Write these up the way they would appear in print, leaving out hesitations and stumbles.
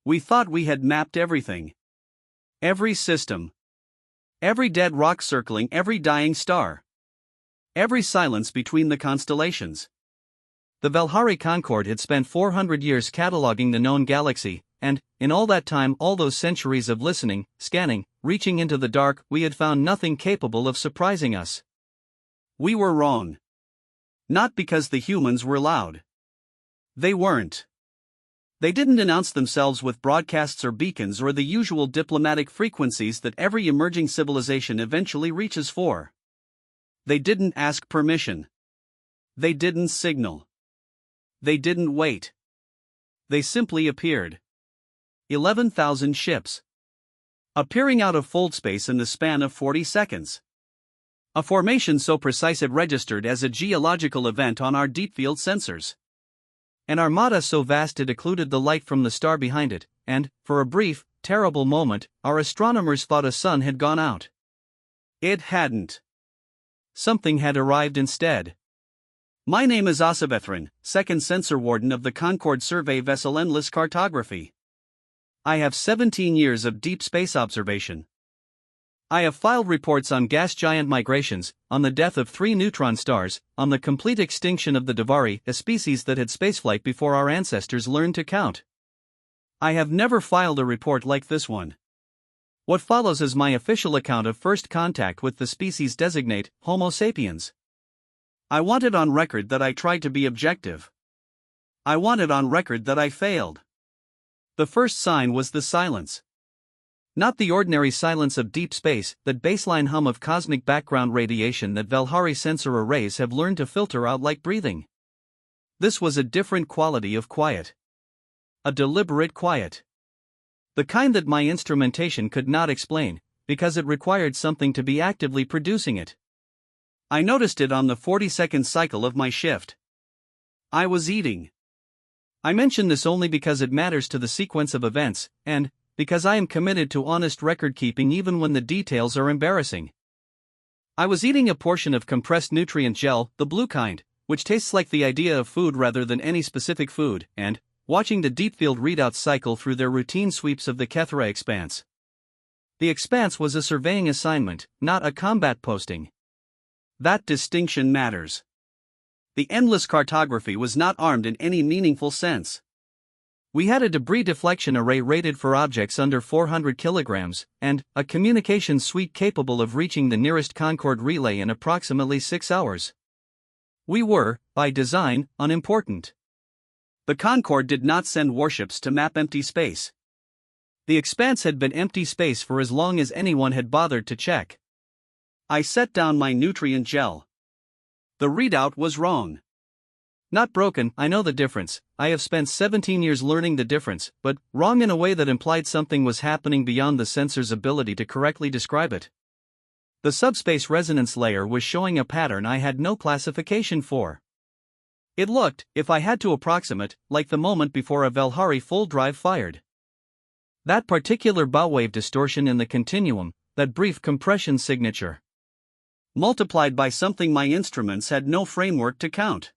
We thought we had mapped everything. Every system. Every dead rock circling every dying star. Every silence between the constellations. The Valhari Concord had spent 400 years cataloging the known galaxy, and, in all that time, all those centuries of listening, scanning, reaching into the dark, we had found nothing capable of surprising us. We were wrong. Not because the humans were loud. They weren't. They didn't announce themselves with broadcasts or beacons or the usual diplomatic frequencies that every emerging civilization eventually reaches for. They didn't ask permission. They didn't signal. They didn't wait. They simply appeared. 11,000 ships. Appearing out of fold space in the span of 40 seconds. A formation so precise it registered as a geological event on our deep field sensors. An armada so vast it occluded the light from the star behind it, and, for a brief, terrible moment, our astronomers thought a sun had gone out. It hadn't. Something had arrived instead. My name is Asavethran, second sensor warden of the Concorde survey vessel Endless Cartography. I have 17 years of deep space observation. I have filed reports on gas giant migrations, on the death of 3 neutron stars, on the complete extinction of the Davari, a species that had spaceflight before our ancestors learned to count. I have never filed a report like this one. What follows is my official account of first contact with the species designate, Homo sapiens. I want it on record that I tried to be objective. I want it on record that I failed. The first sign was the silence. Not the ordinary silence of deep space, that baseline hum of cosmic background radiation that Valhari sensor arrays have learned to filter out like breathing. This was a different quality of quiet. A deliberate quiet. The kind that my instrumentation could not explain, because it required something to be actively producing it. I noticed it on the 40-second cycle of my shift. I was eating. I mention this only because it matters to the sequence of events, and, because I am committed to honest record-keeping even when the details are embarrassing. I was eating a portion of compressed nutrient gel, the blue kind, which tastes like the idea of food rather than any specific food, and, watching the deep field readouts cycle through their routine sweeps of the Kethra expanse. The expanse was a surveying assignment, not a combat posting. That distinction matters. The Endless Cartography was not armed in any meaningful sense. We had a debris deflection array rated for objects under 400 kilograms, and a communication suite capable of reaching the nearest Concorde relay in approximately 6 hours. We were, by design, unimportant. The Concorde did not send warships to map empty space. The expanse had been empty space for as long as anyone had bothered to check. I set down my nutrient gel. The readout was wrong. Not broken, I know the difference, I have spent 17 years learning the difference, but wrong in a way that implied something was happening beyond the sensor's ability to correctly describe it. The subspace resonance layer was showing a pattern I had no classification for. It looked, if I had to approximate, like the moment before a Valhari full drive fired. That particular bow wave distortion in the continuum, that brief compression signature. Multiplied by something my instruments had no framework to count.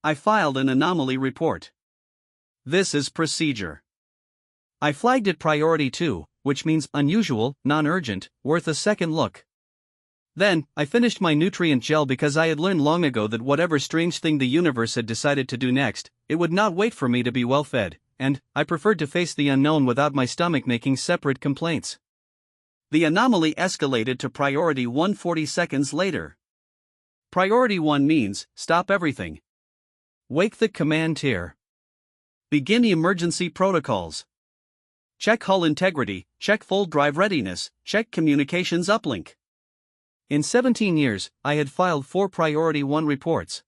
I filed an anomaly report. This is procedure. I flagged it priority 2, which means unusual, non-urgent, worth a second look. Then, I finished my nutrient gel because I had learned long ago that whatever strange thing the universe had decided to do next, it would not wait for me to be well fed, and I preferred to face the unknown without my stomach making separate complaints. The anomaly escalated to priority 1 40 seconds later. Priority 1 means, stop everything. Wake the command tier. Begin emergency protocols. Check hull integrity, check full drive readiness, check communications uplink. In 17 years, I had filed 4 priority 1 reports.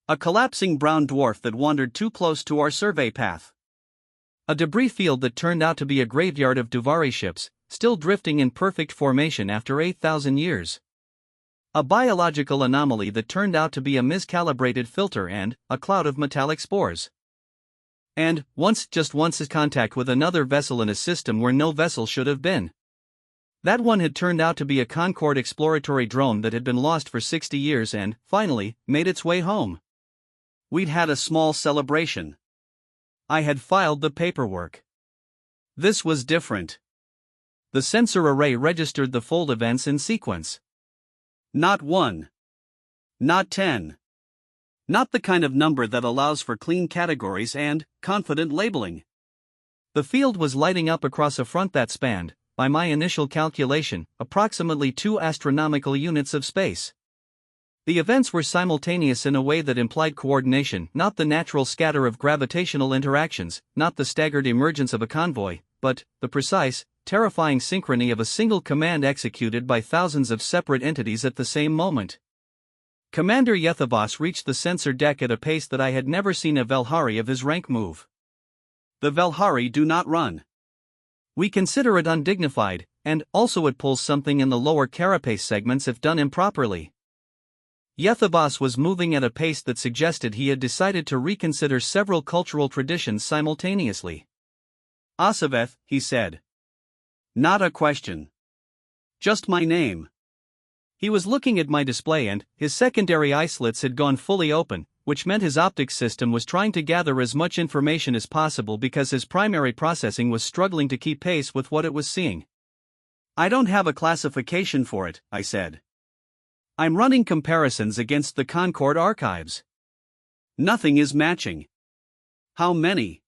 A collapsing brown dwarf that wandered too close to our survey path. A debris field that turned out to be a graveyard of Duvari ships, still drifting in perfect formation after 8,000 years. A biological anomaly that turned out to be a miscalibrated filter and a cloud of metallic spores. And, just once contact with another vessel in a system where no vessel should have been. That one had turned out to be a Concorde exploratory drone that had been lost for 60 years and, finally, made its way home. We'd had a small celebration. I had filed the paperwork. This was different. The sensor array registered the fold events in sequence. Not 1. Not 10. Not the kind of number that allows for clean categories and confident labeling. The field was lighting up across a front that spanned, by my initial calculation, approximately 2 astronomical units of space. The events were simultaneous in a way that implied coordination, not the natural scatter of gravitational interactions, not the staggered emergence of a convoy, but the precise, terrifying synchrony of a single command executed by thousands of separate entities at the same moment. Commander Yethavos reached the sensor deck at a pace that I had never seen a Velhari of his rank move. The Velhari do not run. We consider it undignified, and also it pulls something in the lower carapace segments if done improperly. Yethavos was moving at a pace that suggested he had decided to reconsider several cultural traditions simultaneously. Asaveth, he said. Not a question. Just my name. He was looking at my display and his secondary eye slits had gone fully open, which meant his optics system was trying to gather as much information as possible because his primary processing was struggling to keep pace with what it was seeing. I don't have a classification for it, I said. I'm running comparisons against the Concord archives. Nothing is matching. How many?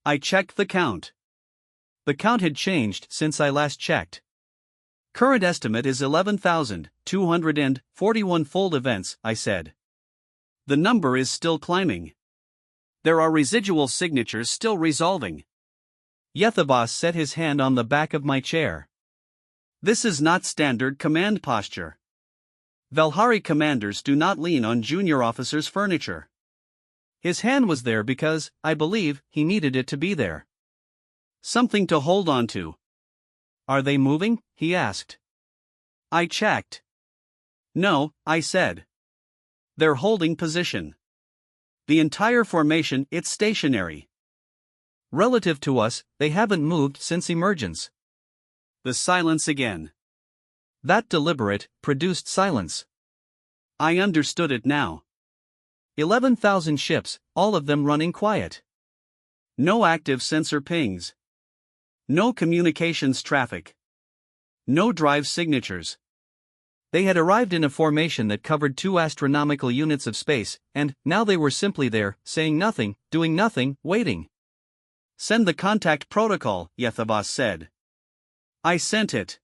I checked the count. The count had changed since I last checked. Current estimate is 11,241 fold events, I said. The number is still climbing. There are residual signatures still resolving. Yethavos set his hand on the back of my chair. This is not standard command posture. Velhari commanders do not lean on junior officers' furniture. His hand was there because, I believe, he needed it to be there. Something to hold on to. Are they moving? He asked. I checked. No, I said. They're holding position. The entire formation, it's stationary. Relative to us, they haven't moved since emergence. The silence again. That deliberate, produced silence. I understood it now. 11,000 ships, all of them running quiet. No active sensor pings. No communications traffic. No drive signatures. They had arrived in a formation that covered 2 astronomical units of space, and now they were simply there, saying nothing, doing nothing, waiting. Send the contact protocol, Yethavos said. I sent it.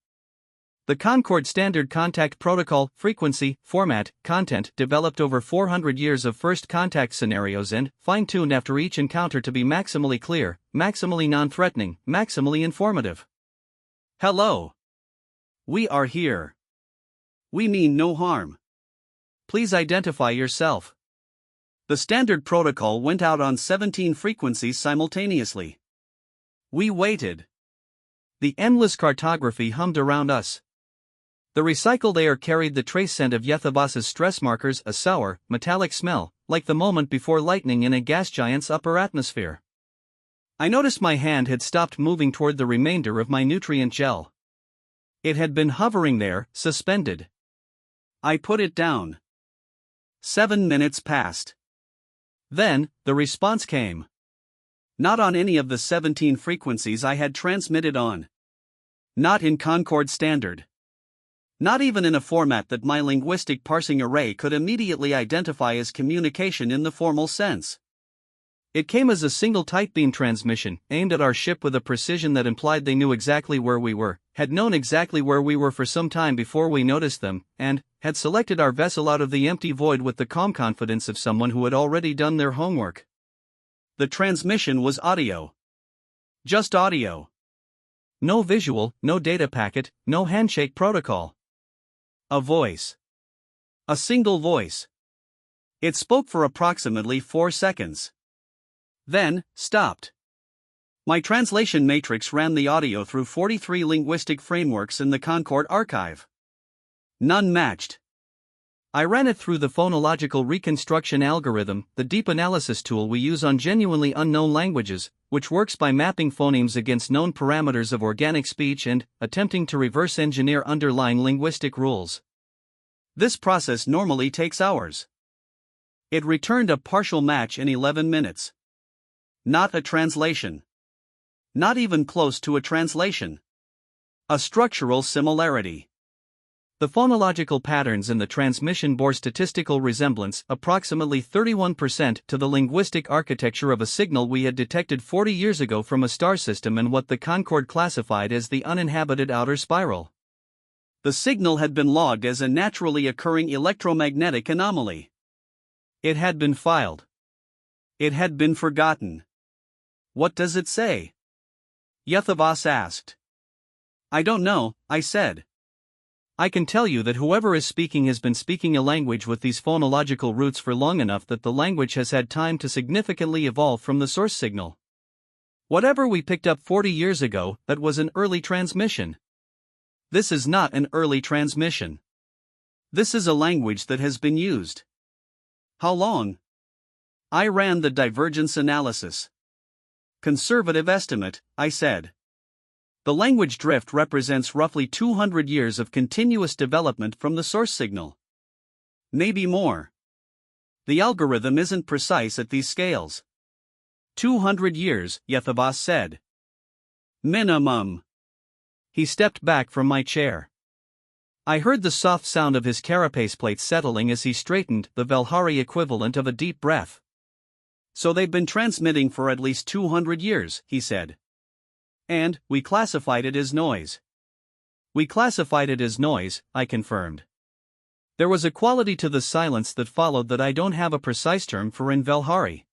The Concord Standard Contact Protocol, frequency, format, content developed over 400 years of first contact scenarios and fine-tuned after each encounter to be maximally clear, maximally non-threatening, maximally informative. Hello. We are here. We mean no harm. Please identify yourself. The standard protocol went out on 17 frequencies simultaneously. We waited. The endless cartography hummed around us. The recycled air carried the trace scent of Yethavos's stress markers, a sour, metallic smell, like the moment before lightning in a gas giant's upper atmosphere. I noticed my hand had stopped moving toward the remainder of my nutrient gel. It had been hovering there, suspended. I put it down. 7 minutes passed. Then, the response came. Not on any of the 17 frequencies I had transmitted on. Not in Concord Standard. Not even in a format that my linguistic parsing array could immediately identify as communication in the formal sense. It came as a single tight beam transmission, aimed at our ship with a precision that implied they knew exactly where we were, had known exactly where we were for some time before we noticed them, and had selected our vessel out of the empty void with the calm confidence of someone who had already done their homework. The transmission was audio. Just audio. No visual, no data packet, no handshake protocol. A voice. A single voice. It spoke for approximately 4 seconds. Then, stopped. My translation matrix ran the audio through 43 linguistic frameworks in the Concord archive. None matched. I ran it through the phonological reconstruction algorithm, the deep analysis tool we use on genuinely unknown languages, which works by mapping phonemes against known parameters of organic speech and attempting to reverse engineer underlying linguistic rules. This process normally takes hours. It returned a partial match in 11 minutes. Not a translation. Not even close to a translation. A structural similarity. The phonological patterns in the transmission bore statistical resemblance, approximately 31%, to the linguistic architecture of a signal we had detected 40 years ago from a star system and what the Concorde classified as the uninhabited outer spiral. The signal had been logged as a naturally occurring electromagnetic anomaly. It had been filed. It had been forgotten. What does it say? Yethivas asked. I don't know, I said. I can tell you that whoever is speaking has been speaking a language with these phonological roots for long enough that the language has had time to significantly evolve from the source signal. Whatever we picked up 40 years ago, that was an early transmission. This is not an early transmission. This is a language that has been used. How long? I ran the divergence analysis. Conservative estimate, I said. The language drift represents roughly 200 years of continuous development from the source signal. Maybe more. The algorithm isn't precise at these scales. 200 years, Yethivas said. Minimum. He stepped back from my chair. I heard the soft sound of his carapace plate settling as he straightened, the Velhari equivalent of a deep breath. So they've been transmitting for at least 200 years, he said. And, we classified it as noise. We classified it as noise, I confirmed. There was a quality to the silence that followed that I don't have a precise term for in Velhari.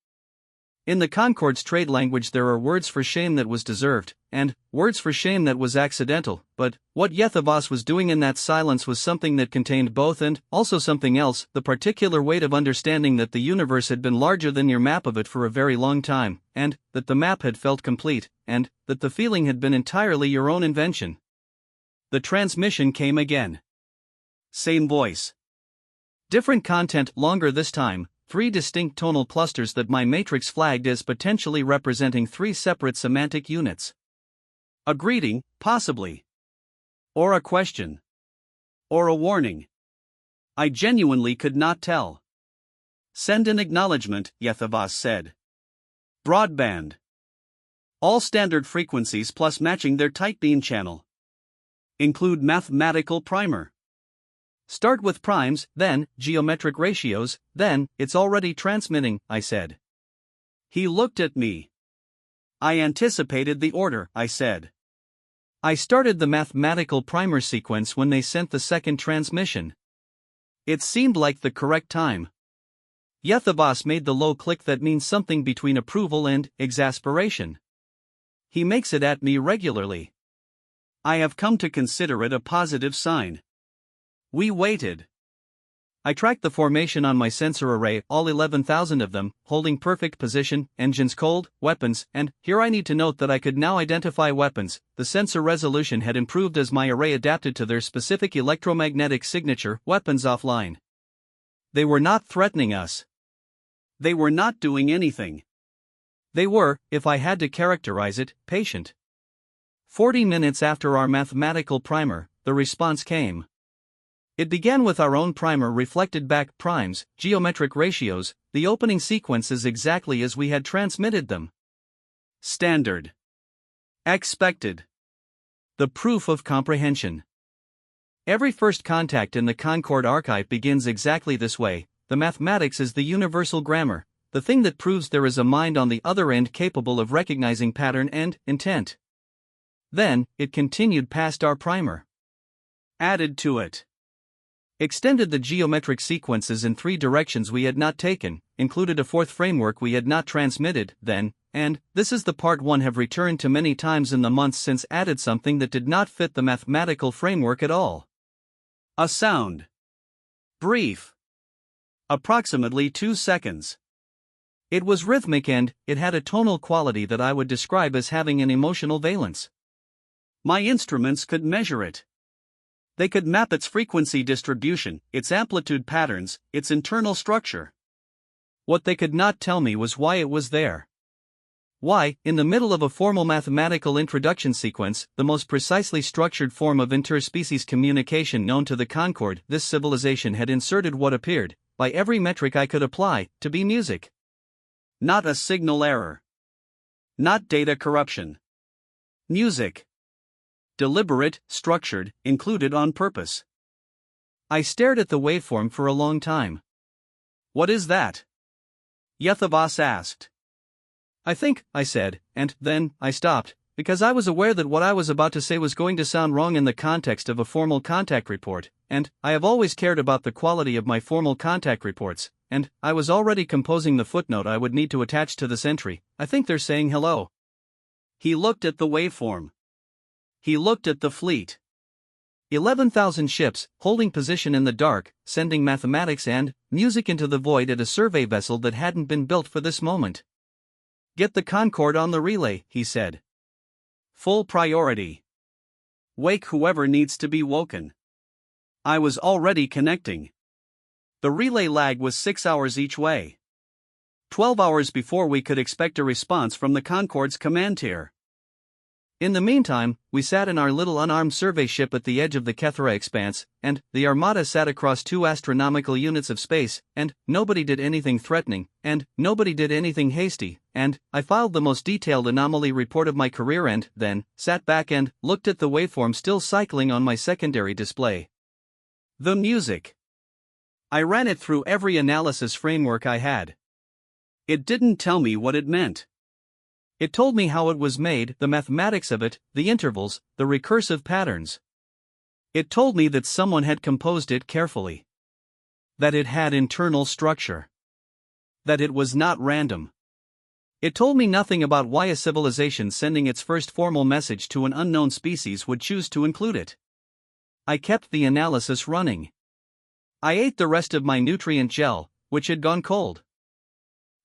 In the Concorde's trade language there are words for shame that was deserved, and words for shame that was accidental, but what Yethivas was doing in that silence was something that contained both and also something else, the particular weight of understanding that the universe had been larger than your map of it for a very long time, and that the map had felt complete, and that the feeling had been entirely your own invention. The transmission came again. Same voice. Different content, longer this time. 3 distinct tonal clusters that my matrix flagged as potentially representing 3 separate semantic units. A greeting, possibly. Or a question. Or a warning. I genuinely could not tell. Send an acknowledgement, Yethivas said. Broadband. All standard frequencies plus matching their tight beam channel. Include mathematical primer. Start with primes, then geometric ratios, then it's already transmitting, I said. He looked at me. I anticipated the order, I said. I started the mathematical primer sequence when they sent the second transmission. It seemed like the correct time. Yethivas made the low click that means something between approval and exasperation. He makes it at me regularly. I have come to consider it a positive sign. We waited. I tracked the formation on my sensor array, all 11,000 of them, holding perfect position, engines cold, weapons, and here I need to note that I could now identify weapons. The sensor resolution had improved as my array adapted to their specific electromagnetic signature, weapons offline. They were not threatening us. They were not doing anything. They were, if I had to characterize it, patient. 40 minutes after our mathematical primer, the response came. It began with our own primer reflected back primes, geometric ratios, the opening sequences exactly as we had transmitted them. Standard. Expected. The proof of comprehension. Every first contact in the Concorde archive begins exactly this way. The mathematics is the universal grammar, the thing that proves there is a mind on the other end capable of recognizing pattern and intent. Then, it continued past our primer. Added to it. Extended the geometric sequences in 3 directions we had not taken, included a 4th framework we had not transmitted, then, and, this is the part one have returned to many times in the months since, added something that did not fit the mathematical framework at all. A sound. Brief. Approximately 2 seconds. It was rhythmic and, it had a tonal quality that I would describe as having an emotional valence. My instruments could measure it. They could map its frequency distribution, its amplitude patterns, its internal structure. What they could not tell me was why it was there. Why, in the middle of a formal mathematical introduction sequence, the most precisely structured form of interspecies communication known to the Concorde, this civilization had inserted what appeared, by every metric I could apply, to be music. Not a signal error. Not data corruption. Music. Deliberate, structured, included on purpose. I stared at the waveform for a long time. What is that? Yethavas asked. I think, I said, and then I stopped, because I was aware that what I was about to say was going to sound wrong in the context of a formal contact report, and I have always cared about the quality of my formal contact reports, and I was already composing the footnote I would need to attach to this entry. I think they're saying hello. He looked at the waveform. He looked at the fleet. 11,000 ships, holding position in the dark, sending mathematics and music into the void at a survey vessel that hadn't been built for this moment. Get the Concorde on the relay, he said. Full priority. Wake whoever needs to be woken. I was already connecting. The relay lag was 6 hours each way. 12 hours before we could expect a response from the Concorde's command tier. In the meantime, we sat in our little unarmed survey ship at the edge of the Kethra expanse, and the Armada sat across 2 astronomical units of space, and nobody did anything threatening, and nobody did anything hasty, and I filed the most detailed anomaly report of my career and then sat back and looked at the waveform still cycling on my secondary display. The music. I ran it through every analysis framework I had. It didn't tell me what it meant. It told me how it was made, the mathematics of it, the intervals, the recursive patterns. It told me that someone had composed it carefully. That it had internal structure. That it was not random. It told me nothing about why a civilization sending its first formal message to an unknown species would choose to include it. I kept the analysis running. I ate the rest of my nutrient gel, which had gone cold.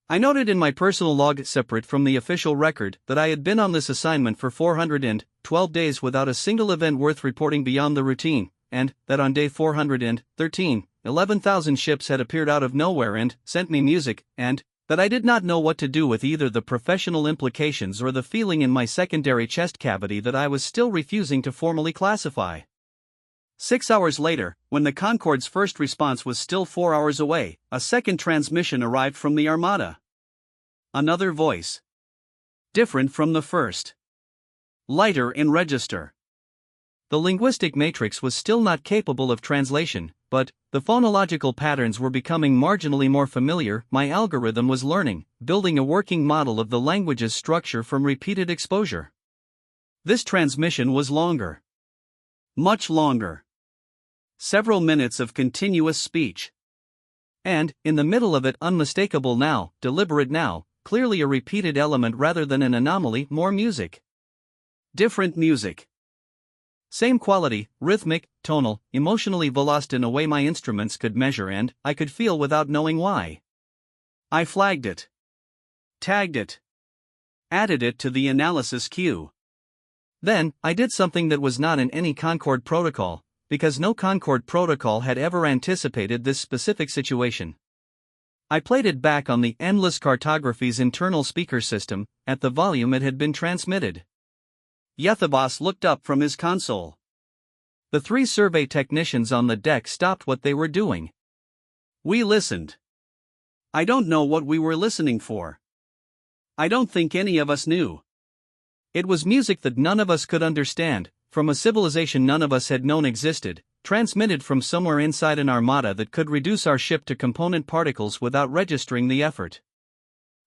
I noted in my personal log, separate from the official record, that I had been on this assignment for 412 days without a single event worth reporting beyond the routine, and that on day 413, 11,000 ships had appeared out of nowhere and sent me music, and that I did not know what to do with either the professional implications or the feeling in my secondary chest cavity that I was still refusing to formally classify. 6 hours later, when the Concorde's first response was still 4 hours away, a second transmission arrived from the Armada. Another voice. Different from the first. Lighter in register. The linguistic matrix was still not capable of translation, but the phonological patterns were becoming marginally more familiar. My algorithm was learning, building a working model of the language's structure from repeated exposure. This transmission was longer. Much longer. Several minutes of continuous speech. And, in the middle of it, unmistakable now, deliberate now, clearly a repeated element rather than an anomaly, more music. Different music. Same quality, rhythmic, tonal, emotionally veloced in a way my instruments could measure and I could feel without knowing why. I flagged it. Tagged it. Added it to the analysis queue. Then, I did something that was not in any Concorde protocol, because no Concorde protocol had ever anticipated this specific situation. I played it back on the Endless Cartography's internal speaker system, at the volume it had been transmitted. Yethavas looked up from his console. The 3 survey technicians on the deck stopped what they were doing. We listened. I don't know what we were listening for. I don't think any of us knew. It was music that none of us could understand, from a civilization none of us had known existed, transmitted from somewhere inside an armada that could reduce our ship to component particles without registering the effort.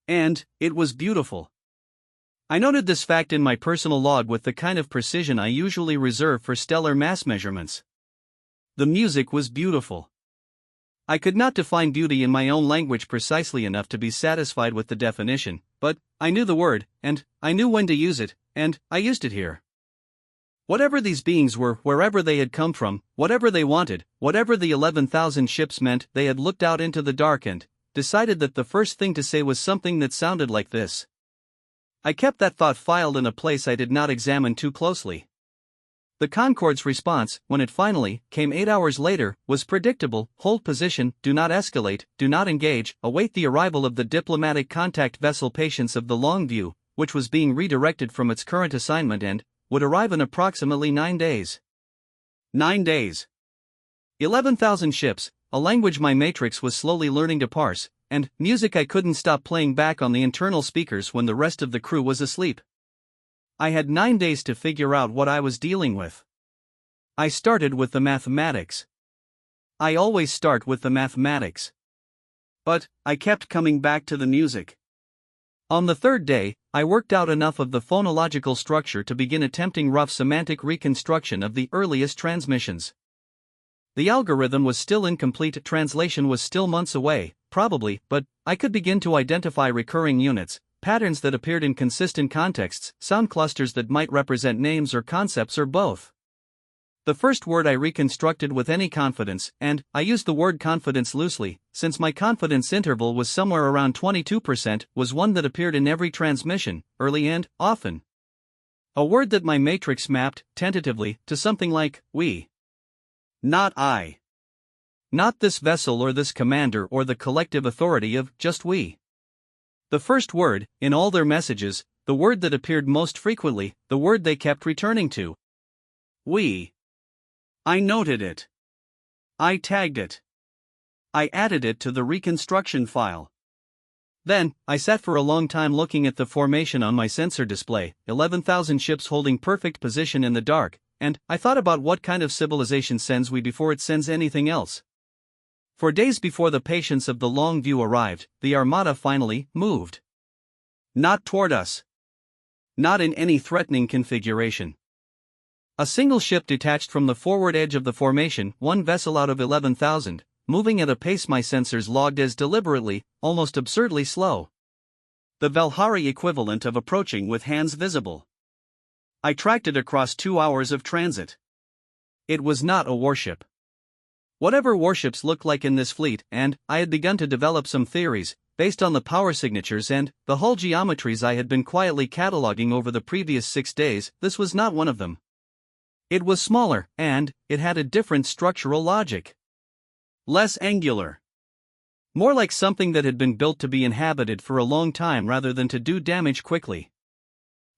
And it was beautiful. I noted this fact in my personal log with the kind of precision I usually reserve for stellar mass measurements. The music was beautiful. I could not define beauty in my own language precisely enough to be satisfied with the definition, but I knew the word, and I knew when to use it, and I used it here. Whatever these beings were, wherever they had come from, whatever they wanted, whatever the 11,000 ships meant, they had looked out into the dark and decided that the first thing to say was something that sounded like this. I kept that thought filed in a place I did not examine too closely. The Concorde's response, when it finally came 8 hours later, was predictable: hold position, do not escalate, do not engage, await the arrival of the diplomatic contact vessel Patience of the Longview, which was being redirected from its current assignment and would arrive in approximately 9 days. 9 days. 11,000 ships, a language my matrix was slowly learning to parse, and music I couldn't stop playing back on the internal speakers when the rest of the crew was asleep. I had 9 days to figure out what I was dealing with. I started with the mathematics. I always start with the mathematics. But I kept coming back to the music. On the third day, I worked out enough of the phonological structure to begin attempting rough semantic reconstruction of the earliest transmissions. The algorithm was still incomplete, translation was still months away, probably, but I could begin to identify recurring units, patterns that appeared in consistent contexts, sound clusters that might represent names or concepts or both. The first word I reconstructed with any confidence, and I used the word confidence loosely, since my confidence interval was somewhere around 22%, was one that appeared in every transmission, early and often. A word that my matrix mapped, tentatively, to something like, we. Not I. Not this vessel or this commander or the collective authority of just we. The first word, in all their messages, the word that appeared most frequently, the word they kept returning to. We. I noted it. I tagged it. I added it to the reconstruction file. Then, I sat for a long time looking at the formation on my sensor display, 11,000 ships holding perfect position in the dark, and I thought about what kind of civilization sends we before it sends anything else. For days before the patience of the long view arrived, the Armada finally moved. Not toward us. Not in any threatening configuration. A single ship detached from the forward edge of the formation, one vessel out of 11,000, moving at a pace my sensors logged as deliberately, almost absurdly slow. The Valhari equivalent of approaching with hands visible. I tracked it across 2 hours of transit. It was not a warship. Whatever warships looked like in this fleet, and I had begun to develop some theories, based on the power signatures and the hull geometries I had been quietly cataloging over the previous 6 days, this was not one of them. It was smaller, and it had a different structural logic. Less angular. More like something that had been built to be inhabited for a long time rather than to do damage quickly.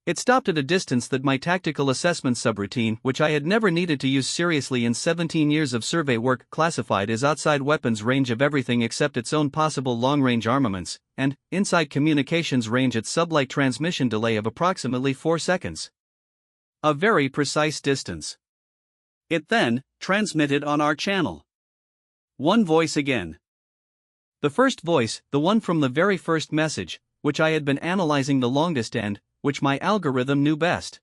It stopped at a distance that my tactical assessment subroutine, which I had never needed to use seriously in 17 years of survey work, classified as outside weapons range of everything except its own possible long-range armaments, and inside communications range at sublight transmission delay of approximately 4 seconds. A very precise distance. It then transmitted on our channel. One voice again. The first voice, the one from the very first message, which I had been analyzing the longest and which my algorithm knew best.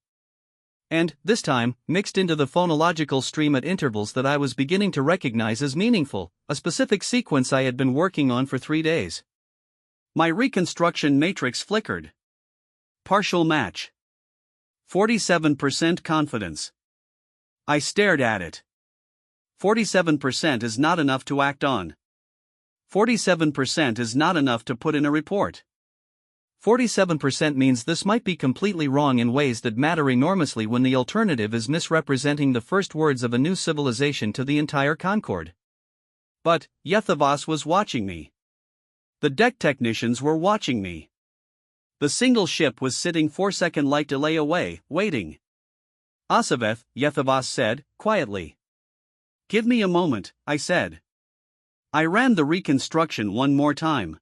And, this time, mixed into the phonological stream at intervals that I was beginning to recognize as meaningful, a specific sequence I had been working on for 3 days. My reconstruction matrix flickered. Partial match. 47% confidence. I stared at it. 47% is not enough to act on. 47% is not enough to put in a report. 47% means this might be completely wrong in ways that matter enormously when the alternative is misrepresenting the first words of a new civilization to the entire Concord. But Yethavas was watching me. The deck technicians were watching me. The single ship was sitting 4-second light delay away, waiting. Asaveth, Yethavas said, quietly. Give me a moment, I said. I ran the reconstruction one more time.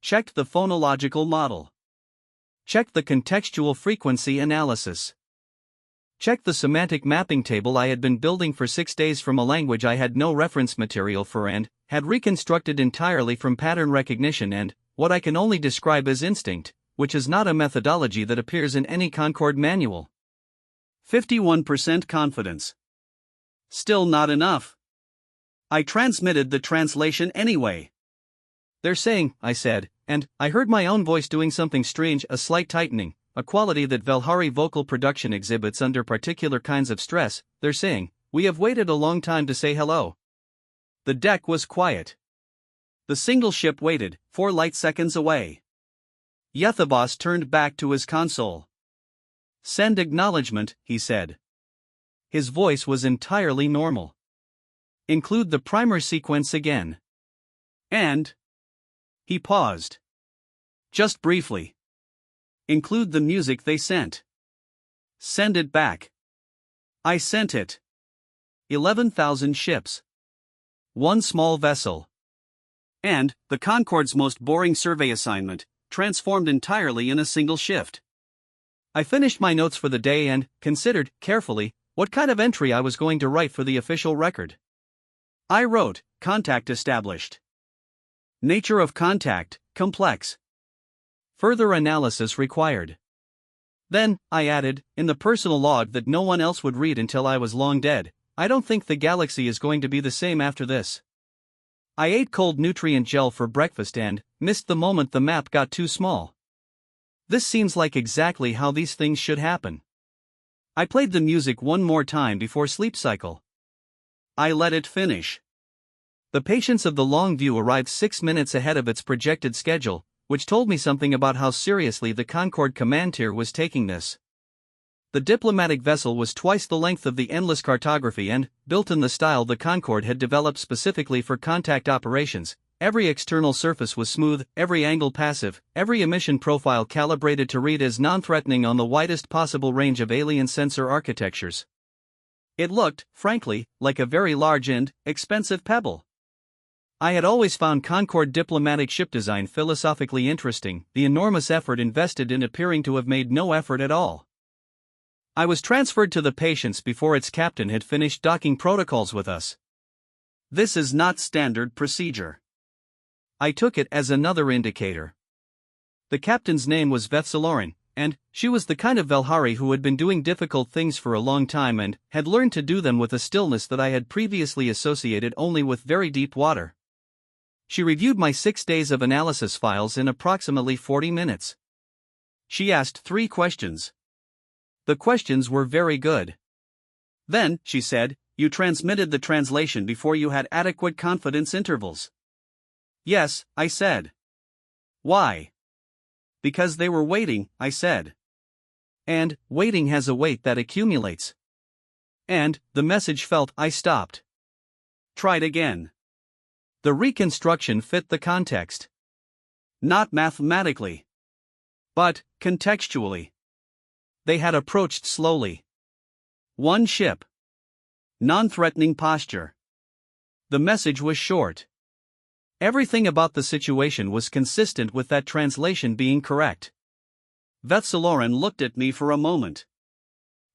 Checked the phonological model. Checked the contextual frequency analysis. Checked the semantic mapping table I had been building for 6 days from a language I had no reference material for and had reconstructed entirely from pattern recognition and what I can only describe as instinct, which is not a methodology that appears in any Concord manual. 51% confidence. Still not enough. I transmitted the translation anyway. They're saying, I said, and I heard my own voice doing something strange, a slight tightening, a quality that Valhari vocal production exhibits under particular kinds of stress. They're saying, we have waited a long time to say hello. The deck was quiet. The single ship waited, 4 light seconds away. Yethabos turned back to his console. Send acknowledgement, he said. His voice was entirely normal. Include the primer sequence again. And... He paused. Just briefly. Include the music they sent. Send it back. I sent it. 11,000 ships. One small vessel. And, the Concord's most boring survey assignment, transformed entirely in a single shift. I finished my notes for the day and considered, carefully, what kind of entry I was going to write for the official record. I wrote, "Contact established. Nature of contact, complex. Further analysis required." Then, I added, in the personal log that no one else would read until I was long dead, "I don't think the galaxy is going to be the same after this." I ate cold nutrient gel for breakfast and missed the moment the map got too small. This seems like exactly how these things should happen. I played the music one more time before sleep cycle. I let it finish. The Patience of the Long View arrived 6 minutes ahead of its projected schedule, which told me something about how seriously the Concorde command tier was taking this. The diplomatic vessel was twice the length of the Endless Cartography and, built in the style the Concorde had developed specifically for contact operations, every external surface was smooth, every angle passive, every emission profile calibrated to read as non-threatening on the widest possible range of alien sensor architectures. It looked, frankly, like a very large and expensive pebble. I had always found Concorde diplomatic ship design philosophically interesting, the enormous effort invested in appearing to have made no effort at all. I was transferred to the Patience before its captain had finished docking protocols with us. This is not standard procedure. I took it as another indicator. The captain's name was Vethzelorin, and she was the kind of Velhari who had been doing difficult things for a long time and had learned to do them with a stillness that I had previously associated only with very deep water. She reviewed my 6 days of analysis files in approximately 40 minutes. She asked 3 questions. The questions were very good. Then, she said, "You transmitted the translation before you had adequate confidence intervals." "Yes," I said. "Why?" "Because they were waiting," I said. "And waiting has a weight that accumulates." And the message felt. I stopped. Tried again. The reconstruction fit the context. Not mathematically, but contextually. They had approached slowly. One ship. Non-threatening posture. The message was short. Everything about the situation was consistent with that translation being correct. Vethzelorin looked at me for a moment.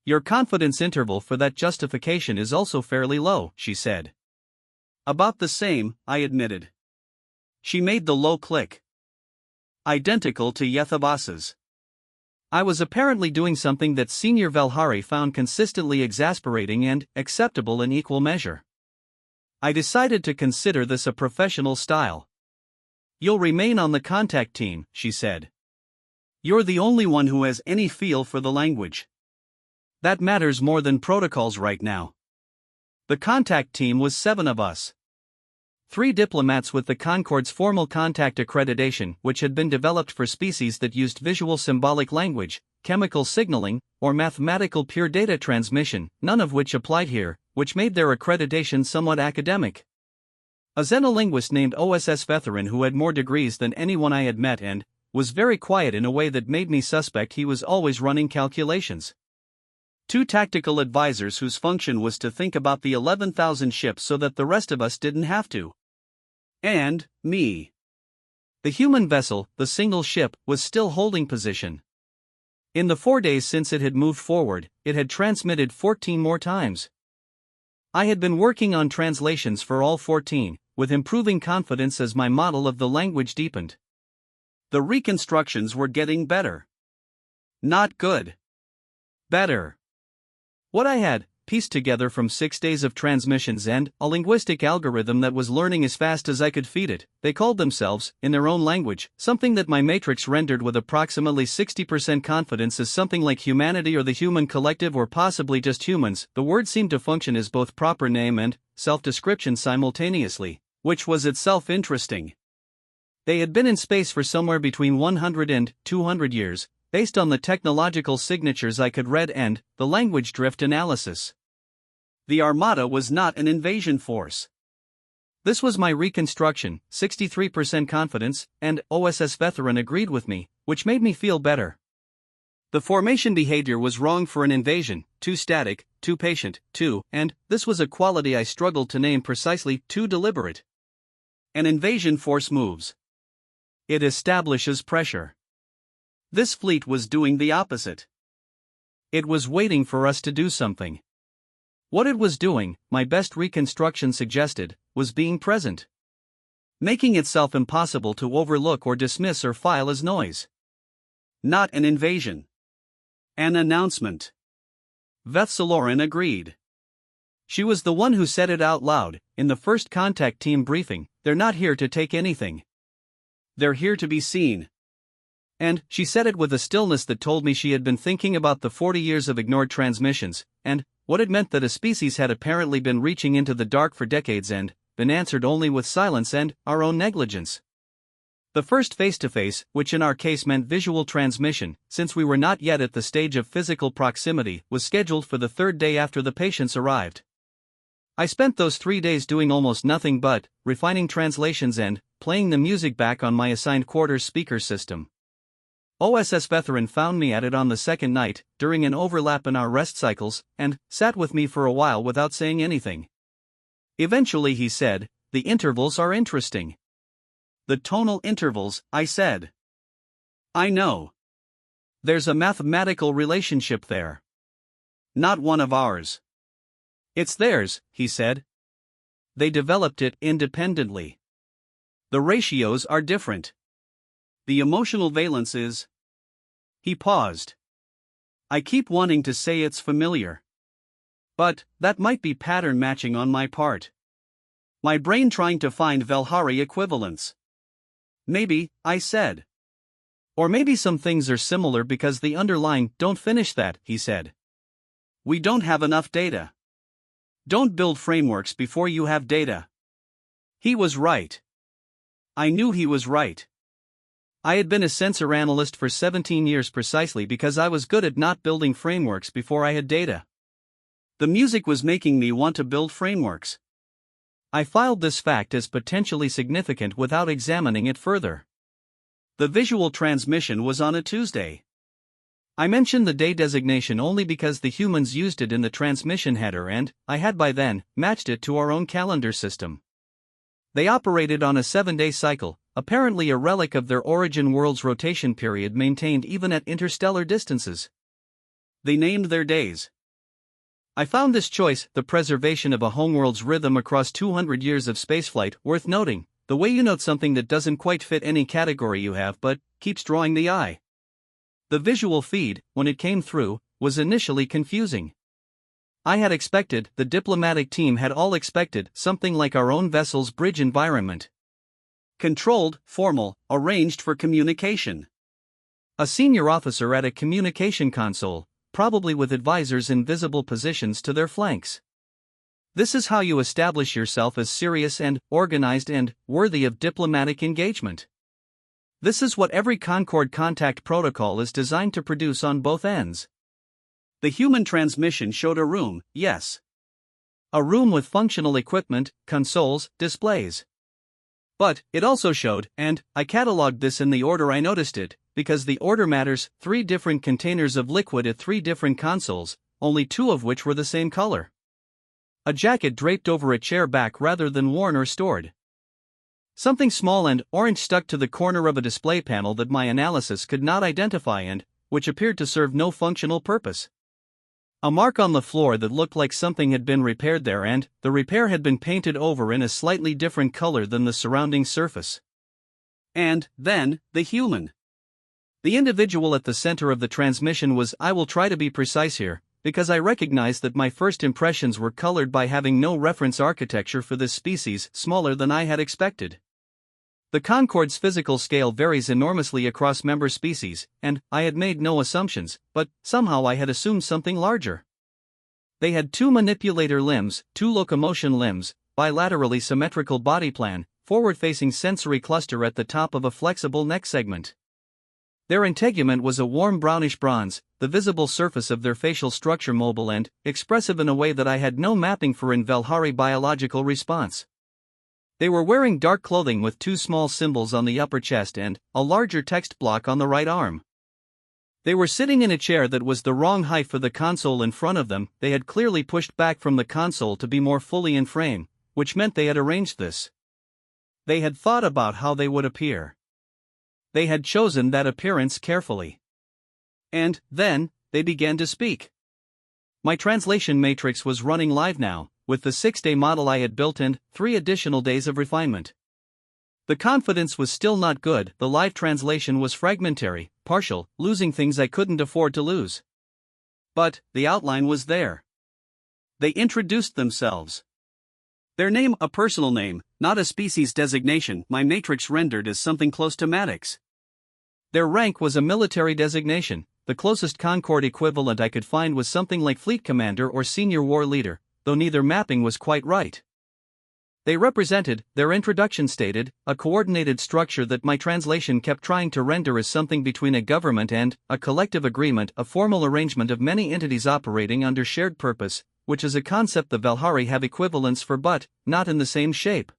"Your confidence interval for that justification is also fairly low," she said. "About the same," I admitted. She made the low click. "Identical to Yethabas's." I was apparently doing something that Senior Velhari found consistently exasperating and acceptable in equal measure. I decided to consider this a professional style. "You'll remain on the contact team," she said. "You're the only one who has any feel for the language. That matters more than protocols right now." The contact team was 7 of us. 3 diplomats with the Concorde's formal contact accreditation, which had been developed for species that used visual symbolic language, chemical signaling, or mathematical pure data transmission, none of which applied here, which made their accreditation somewhat academic. A xenolinguist named OSS Vetherin who had more degrees than anyone I had met and was very quiet in a way that made me suspect he was always running calculations. 2 tactical advisors whose function was to think about the 11,000 ships so that the rest of us didn't have to. And me. The human vessel, the single ship, was still holding position. In the 4 days since it had moved forward, it had transmitted 14 more times. I had been working on translations for all 14, with improving confidence as my model of the language deepened. The reconstructions were getting better. Not good. Better. What I had pieced together from 6 days of transmissions and a linguistic algorithm that was learning as fast as I could feed it, they called themselves, in their own language, something that my matrix rendered with approximately 60% confidence as something like humanity or the human collective or possibly just humans. The word seemed to function as both proper name and self-description simultaneously, which was itself interesting. They had been in space for somewhere between 100 and 200 years, based on the technological signatures I could read and the language drift analysis. The Armada was not an invasion force. This was my reconstruction, 63% confidence, and OSS Vetherin agreed with me, which made me feel better. The formation behavior was wrong for an invasion, too static, too patient, and this was a quality I struggled to name precisely, too deliberate. An invasion force moves. It establishes pressure. This fleet was doing the opposite. It was waiting for us to do something. What it was doing, my best reconstruction suggested, was being present. Making itself impossible to overlook or dismiss or file as noise. Not an invasion. An announcement. Vethsalorin agreed. She was the one who said it out loud, in the first contact team briefing, "They're not here to take anything. They're here to be seen." And she said it with a stillness that told me she had been thinking about the 40 years of ignored transmissions, and what it meant that a species had apparently been reaching into the dark for decades and been answered only with silence and our own negligence. The first face-to-face, which in our case meant visual transmission, since we were not yet at the stage of physical proximity, was scheduled for the third day after the patients arrived. I spent those 3 days doing almost nothing but refining translations and playing the music back on my assigned quarters speaker system. OSS Veteran found me at it on the second night, during an overlap in our rest cycles, and sat with me for a while without saying anything. Eventually he said, "The intervals are interesting." "The tonal intervals," I said. "I know. There's a mathematical relationship there. Not one of ours." "It's theirs," he said. "They developed it independently. The ratios are different. The emotional valence is..." He paused. "I keep wanting to say it's familiar. But that might be pattern matching on my part. My brain trying to find Velhari equivalents." "Maybe," I said. "Or maybe some things are similar because the underlying..." "Don't finish that," he said. "We don't have enough data. Don't build frameworks before you have data." He was right. I knew he was right. I had been a sensor analyst for 17 years precisely because I was good at not building frameworks before I had data. The music was making me want to build frameworks. I filed this fact as potentially significant without examining it further. The visual transmission was on a Tuesday. I mentioned the day designation only because the humans used it in the transmission header and I had by then matched it to our own calendar system. They operated on a 7-day cycle, apparently a relic of their origin world's rotation period maintained even at interstellar distances. They named their days. I found this choice, the preservation of a homeworld's rhythm across 200 years of spaceflight, worth noting, the way you note something that doesn't quite fit any category you have but keeps drawing the eye. The visual feed, when it came through, was initially confusing. I had expected, the diplomatic team had all expected, something like our own vessel's bridge environment. Controlled, formal, arranged for communication. A senior officer at a communication console, probably with advisors in visible positions to their flanks. This is how you establish yourself as serious and organized and worthy of diplomatic engagement. This is what every Concord contact protocol is designed to produce on both ends. The human transmission showed a room, yes. A room with functional equipment, consoles, displays. But it also showed, and I cataloged this in the order I noticed it, because the order matters, 3 different containers of liquid at 3 different consoles, only 2 of which were the same color. A jacket draped over a chair back rather than worn or stored. Something small and orange stuck to the corner of a display panel that my analysis could not identify and which appeared to serve no functional purpose. A mark on the floor that looked like something had been repaired there and the repair had been painted over in a slightly different color than the surrounding surface. And then, the human. The individual at the center of the transmission was, I will try to be precise here, because I recognize that my first impressions were colored by having no reference architecture for this species, smaller than I had expected. The Concord's physical scale varies enormously across member species, and I had made no assumptions, but somehow I had assumed something larger. They had 2 manipulator limbs, 2 locomotion limbs, bilaterally symmetrical body plan, forward-facing sensory cluster at the top of a flexible neck segment. Their integument was a warm brownish bronze, the visible surface of their facial structure mobile and expressive in a way that I had no mapping for in Velhari biological response. They were wearing dark clothing with 2 small symbols on the upper chest and a larger text block on the right arm. They were sitting in a chair that was the wrong height for the console in front of them. They had clearly pushed back from the console to be more fully in frame, which meant they had arranged this. They had thought about how they would appear. They had chosen that appearance carefully. And then, they began to speak. My translation matrix was running live now, with the 6-day model I had built and 3 additional days of refinement. The confidence was still not good, the live translation was fragmentary, partial, losing things I couldn't afford to lose. But the outline was there. They introduced themselves. Their name, a personal name, not a species designation, my matrix rendered as something close to Maddox. Their rank was a military designation, the closest Concord equivalent I could find was something like Fleet Commander or Senior War Leader, though neither mapping was quite right. They represented, their introduction stated, a coordinated structure that my translation kept trying to render as something between a government and a collective agreement, a formal arrangement of many entities operating under shared purpose, which is a concept the Valhari have equivalents for but not in the same shape.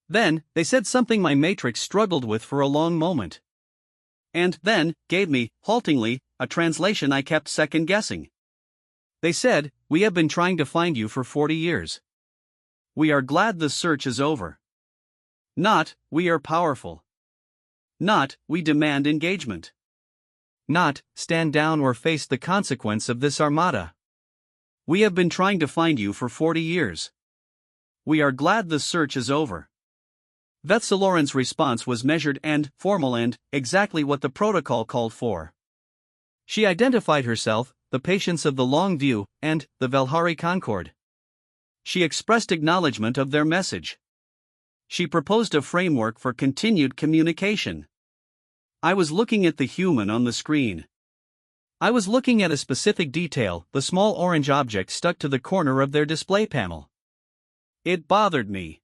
Then, they said something my matrix struggled with for a long moment. And then, gave me, haltingly, a translation I kept second-guessing. They said, "We have been trying to find you for 40 years. We are glad the search is over." Not, "We are powerful." Not, "We demand engagement." Not, "Stand down or face the consequence of this armada." "We have been trying to find you for 40 years. We are glad the search is over." Vethseloren's response was measured and formal and exactly what the protocol called for. She identified herself, the patience of the long view, and the Valhari Concord. She expressed acknowledgement of their message. She proposed a framework for continued communication. I was looking at the human on the screen. I was looking at a specific detail, the small orange object stuck to the corner of their display panel. It bothered me.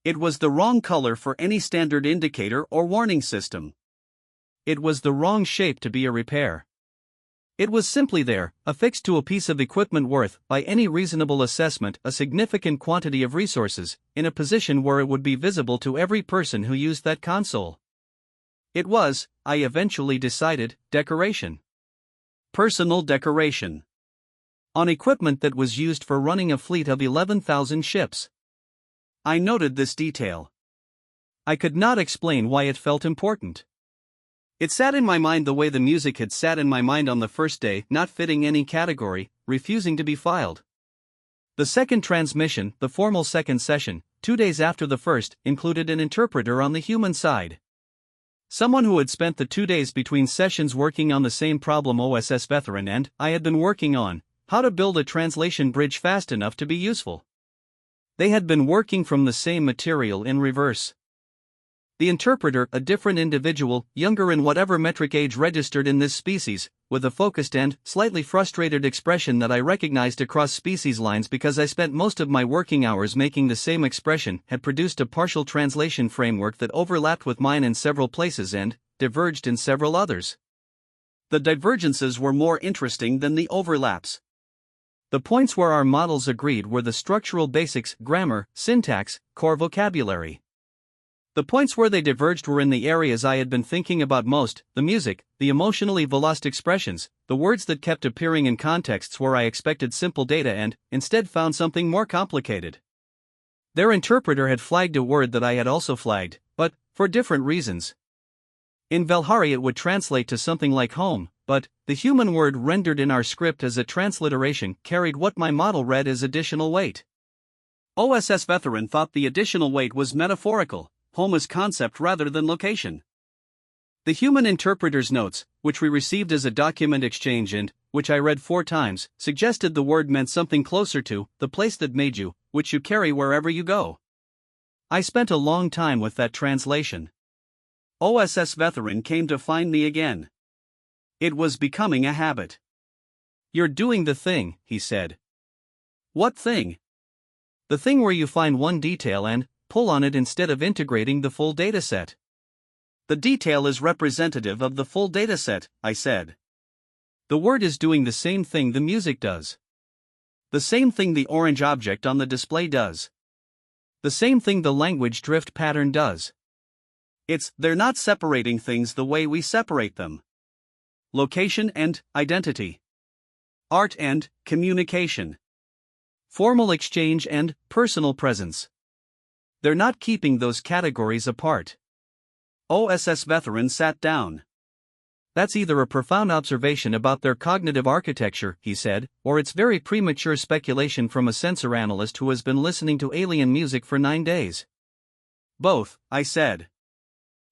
It was the wrong color for any standard indicator or warning system. It was the wrong shape to be a repair. It was simply there, affixed to a piece of equipment worth, by any reasonable assessment, a significant quantity of resources, in a position where it would be visible to every person who used that console. It was, I eventually decided, decoration. Personal decoration. On equipment that was used for running a fleet of 11,000 ships. I noted this detail. I could not explain why it felt important. It sat in my mind the way the music had sat in my mind on the first day, not fitting any category, refusing to be filed. The second transmission, the formal second session, 2 days after the first, included an interpreter on the human side. Someone who had spent the 2 days between sessions working on the same problem OSS Veteran and I had been working on, how to build a translation bridge fast enough to be useful. They had been working from the same material in reverse. The interpreter, a different individual, younger in whatever metric age registered in this species, with a focused and slightly frustrated expression that I recognized across species lines because I spent most of my working hours making the same expression, had produced a partial translation framework that overlapped with mine in several places and diverged in several others. The divergences were more interesting than the overlaps. The points where our models agreed were the structural basics, grammar, syntax, core vocabulary. The points where they diverged were in the areas I had been thinking about most, the music, the emotionally veloce expressions, the words that kept appearing in contexts where I expected simple data and, instead, found something more complicated. Their interpreter had flagged a word that I had also flagged, but for different reasons. In Valhari it would translate to something like home, but the human word rendered in our script as a transliteration carried what my model read as additional weight. OSS Veteran thought the additional weight was metaphorical, home as concept rather than location. The human interpreter's notes, which we received as a document exchange and which I read 4 times, suggested the word meant something closer to the place that made you, which you carry wherever you go. I spent a long time with that translation. OSS Veteran came to find me again. It was becoming a habit. "You're doing the thing," he said. "What thing?" "The thing where you find one detail and pull on it instead of integrating the full dataset." "The detail is representative of the full dataset," I said. "The word is doing the same thing the music does. The same thing the orange object on the display does. The same thing the language drift pattern does. They're not separating things the way we separate them. Location and identity. Art and communication. Formal exchange and personal presence. They're not keeping those categories apart." OSS Veteran sat down. That's either a profound observation about their cognitive architecture, he said, or it's very premature speculation from a sensor analyst who has been listening to alien music for 9 days. Both, I said.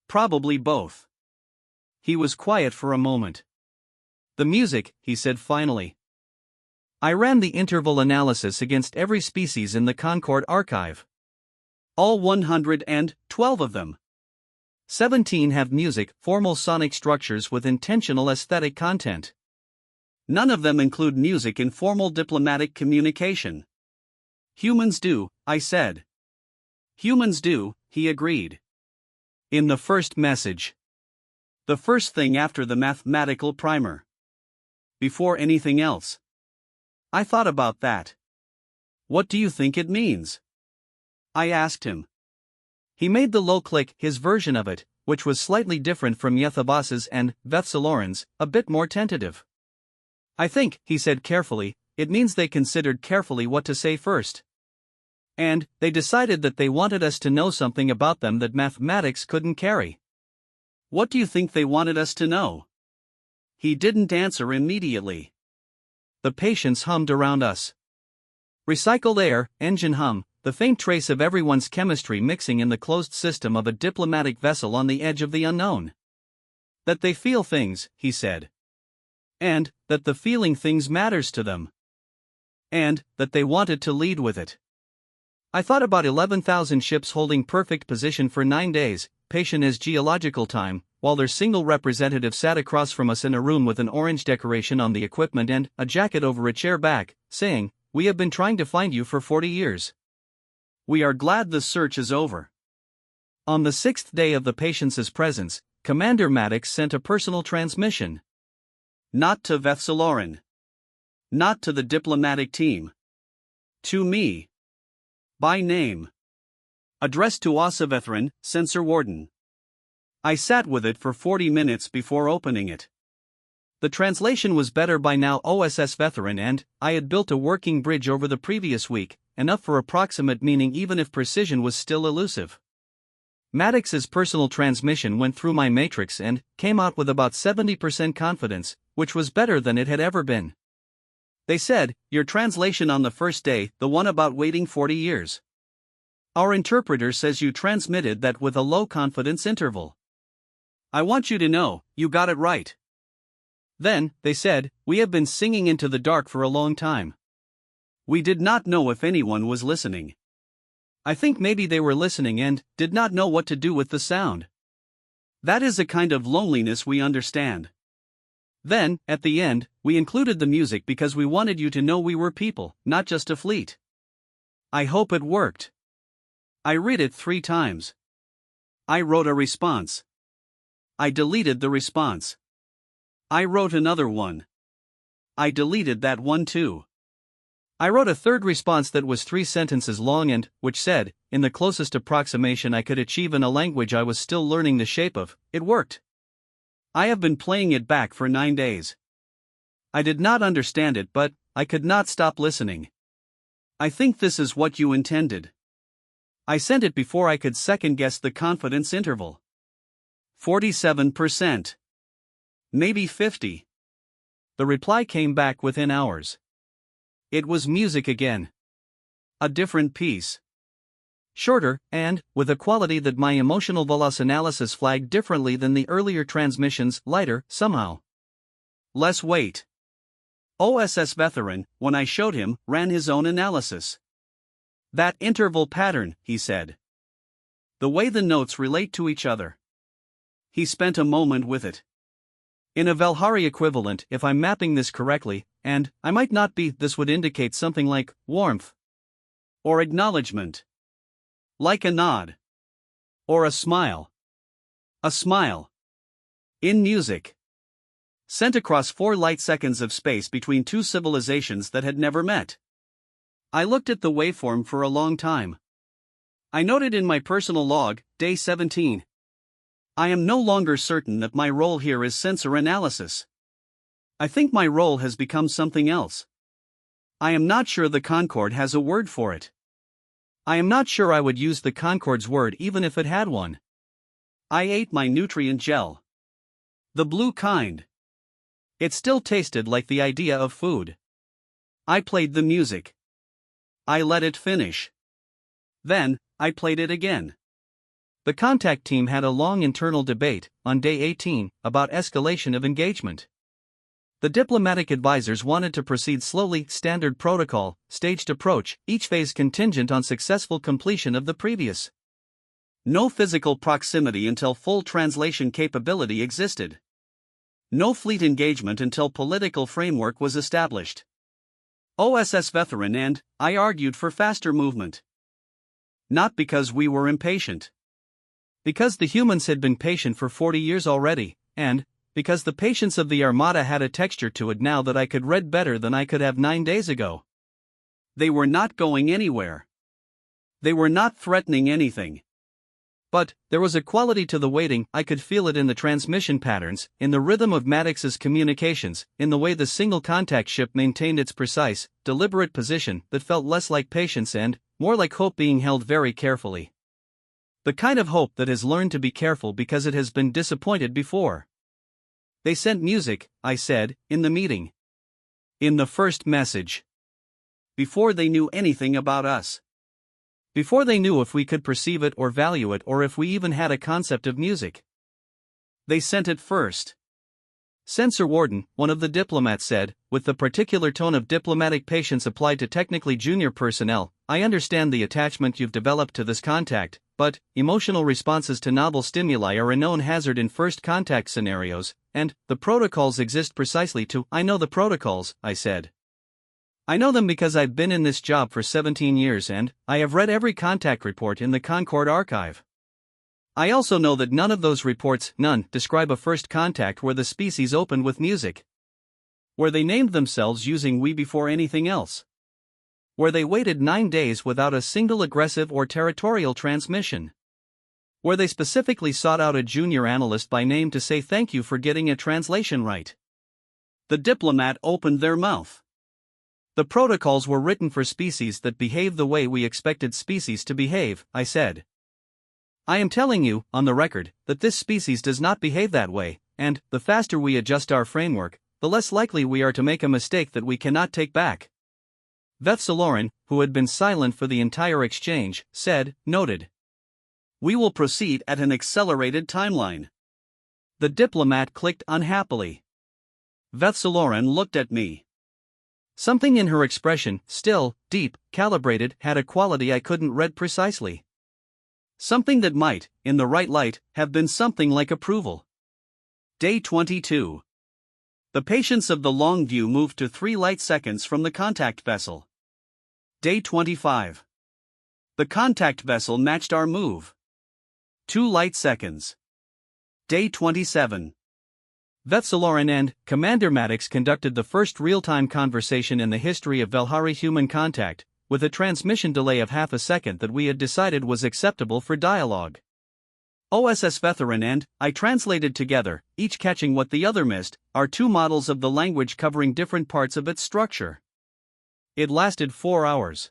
Probably both. He was quiet for a moment. The music, he said finally. I ran the interval analysis against every species in the Concord archive. All 112 of them. 17 have music, formal sonic structures with intentional aesthetic content. None of them include music in formal diplomatic communication. Humans do, I said. Humans do, he agreed. In the first message. The first thing after the mathematical primer. Before anything else. I thought about that. What do you think it means? I asked him. He made the low click, his version of it, which was slightly different from Yethabas's and Vethsaloran's, a bit more tentative. I think, he said carefully, it means they considered carefully what to say first. And they decided that they wanted us to know something about them that mathematics couldn't carry. What do you think they wanted us to know? He didn't answer immediately. The patients hummed around us. Recycled air, engine hum, the faint trace of everyone's chemistry mixing in the closed system of a diplomatic vessel on the edge of the unknown. That they feel things, he said. And that the feeling things matters to them. And that they wanted to lead with it. I thought about 11,000 ships holding perfect position for 9 days, patient as geological time, while their single representative sat across from us in a room with an orange decoration on the equipment and a jacket over a chair back, saying, "We have been trying to find you for 40 years. We are glad the search is over." On the 6th day of the patient's presence, Commander Maddox sent a personal transmission. Not to Vethsaloran. Not to the diplomatic team. To me. By name. Addressed to Osavethran, Sensor Warden. I sat with it for 40 minutes before opening it. The translation was better by now. OSS Veteran, and I had built a working bridge over the previous week, enough for approximate meaning even if precision was still elusive. Maddox's personal transmission went through my matrix and came out with about 70% confidence, which was better than it had ever been. They said, "Your translation on the first day, the one about waiting 40 years. Our interpreter says you transmitted that with a low confidence interval. I want you to know, you got it right." Then, they said, "We have been singing into the dark for a long time. We did not know if anyone was listening. I think maybe they were listening and did not know what to do with the sound. That is a kind of loneliness we understand. Then, at the end, we included the music because we wanted you to know we were people, not just a fleet. I hope it worked." I read it 3 times. I wrote a response. I deleted the response. I wrote another one. I deleted that one too. I wrote a third response that was 3 sentences long and, which said, in the closest approximation I could achieve in a language I was still learning the shape of, "It worked." I have been playing it back for 9 days. I did not understand it, but I could not stop listening. I think this is what you intended. I sent it before I could second-guess the confidence interval. 47%. Maybe 50. The reply came back within hours. It was music again. A different piece. Shorter, and, with a quality that my emotional velocity analysis flagged differently than the earlier transmissions, lighter, somehow. Less weight. OSS Veteran, when I showed him, ran his own analysis. That interval pattern, he said. The way the notes relate to each other. He spent a moment with it. In a Valhari equivalent, if I'm mapping this correctly, and I might not be, this would indicate something like warmth. Or acknowledgement. Like a nod. Or a smile. A smile. In music. Sent across 4 light seconds of space between 2 civilizations that had never met. I looked at the waveform for a long time. I noted in my personal log, day 17. I am no longer certain that my role here is sensor analysis. I think my role has become something else. I am not sure the Concord has a word for it. I am not sure I would use the Concord's word even if it had one. I ate my nutrient gel. The blue kind. It still tasted like the idea of food. I played the music. I let it finish. Then, I played it again. The contact team had a long internal debate, on day 18, about escalation of engagement. The diplomatic advisors wanted to proceed slowly, standard protocol, staged approach, each phase contingent on successful completion of the previous. No physical proximity until full translation capability existed. No fleet engagement until political framework was established. OSS veteran and I argued for faster movement. Not because we were impatient. Because the humans had been patient for 40 years already, and because the patience of the Armada had a texture to it now that I could read better than I could have 9 days ago. They were not going anywhere. They were not threatening anything. But there was a quality to the waiting. I could feel it in the transmission patterns, in the rhythm of Maddox's communications, in the way the single contact ship maintained its precise, deliberate position that felt less like patience and more like hope being held very carefully. The kind of hope that has learned to be careful because it has been disappointed before. They sent music, I said, in the meeting. In the first message. Before they knew anything about us. Before they knew if we could perceive it or value it or if we even had a concept of music. They sent it first. Censor Warden, one of the diplomats said, with the particular tone of diplomatic patience applied to technically junior personnel, I understand the attachment you've developed to this contact, but emotional responses to novel stimuli are a known hazard in first contact scenarios, and the protocols exist precisely to. I know the protocols, I said. I know them because I've been in this job for 17 years and I have read every contact report in the Concord archive. I also know that none of those reports, none, describe a first contact where the species opened with music. Where they named themselves using we before anything else. Where they waited 9 days without a single aggressive or territorial transmission. Where they specifically sought out a junior analyst by name to say thank you for getting a translation right. The diplomat opened their mouth. The protocols were written for species that behave the way we expected species to behave, I said. I am telling you, on the record, that this species does not behave that way, and the faster we adjust our framework, the less likely we are to make a mistake that we cannot take back. Vethsaloran, who had been silent for the entire exchange, said, noted. We will proceed at an accelerated timeline. The diplomat clicked unhappily. Vethsaloran looked at me. Something in her expression, still, deep, calibrated, had a quality I couldn't read precisely. Something that might, in the right light, have been something like approval. Day 22. The patience of the long view moved to 3 light seconds from the contact vessel. Day 25. The contact vessel matched our move. 2 light seconds. Day 27. Vethsaloran and Commander Maddox conducted the first real-time conversation in the history of Velhari human contact, with a transmission delay of half a second that we had decided was acceptable for dialogue. OSS Veteran and I translated together, each catching what the other missed, our 2 models of the language covering different parts of its structure. It lasted 4 hours.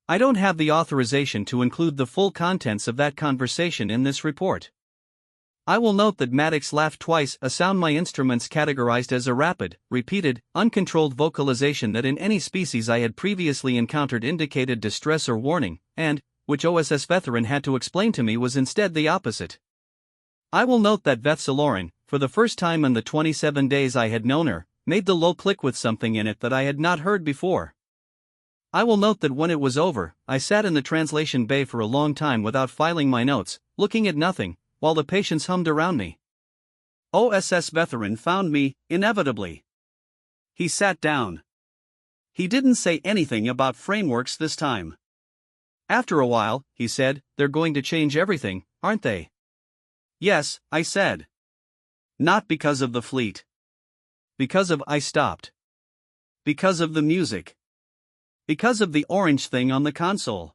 I don't have the authorization to include the full contents of that conversation in this report. I will note that Maddox laughed twice, a sound my instruments categorized as a rapid, repeated, uncontrolled vocalization that in any species I had previously encountered indicated distress or warning, and, which OSS Veteran had to explain to me was instead the opposite. I will note that Vethsaloran, for the first time in the 27 days I had known her, made the low click with something in it that I had not heard before. I will note that when it was over, I sat in the translation bay for a long time without filing my notes, looking at nothing, while the patients hummed around me. OSS Veteran found me, inevitably. He sat down. He didn't say anything about frameworks this time. After a while, he said, they're going to change everything, aren't they? Yes, I said. Not because of the fleet. Because of I stopped. Because of the music. Because of the orange thing on the console.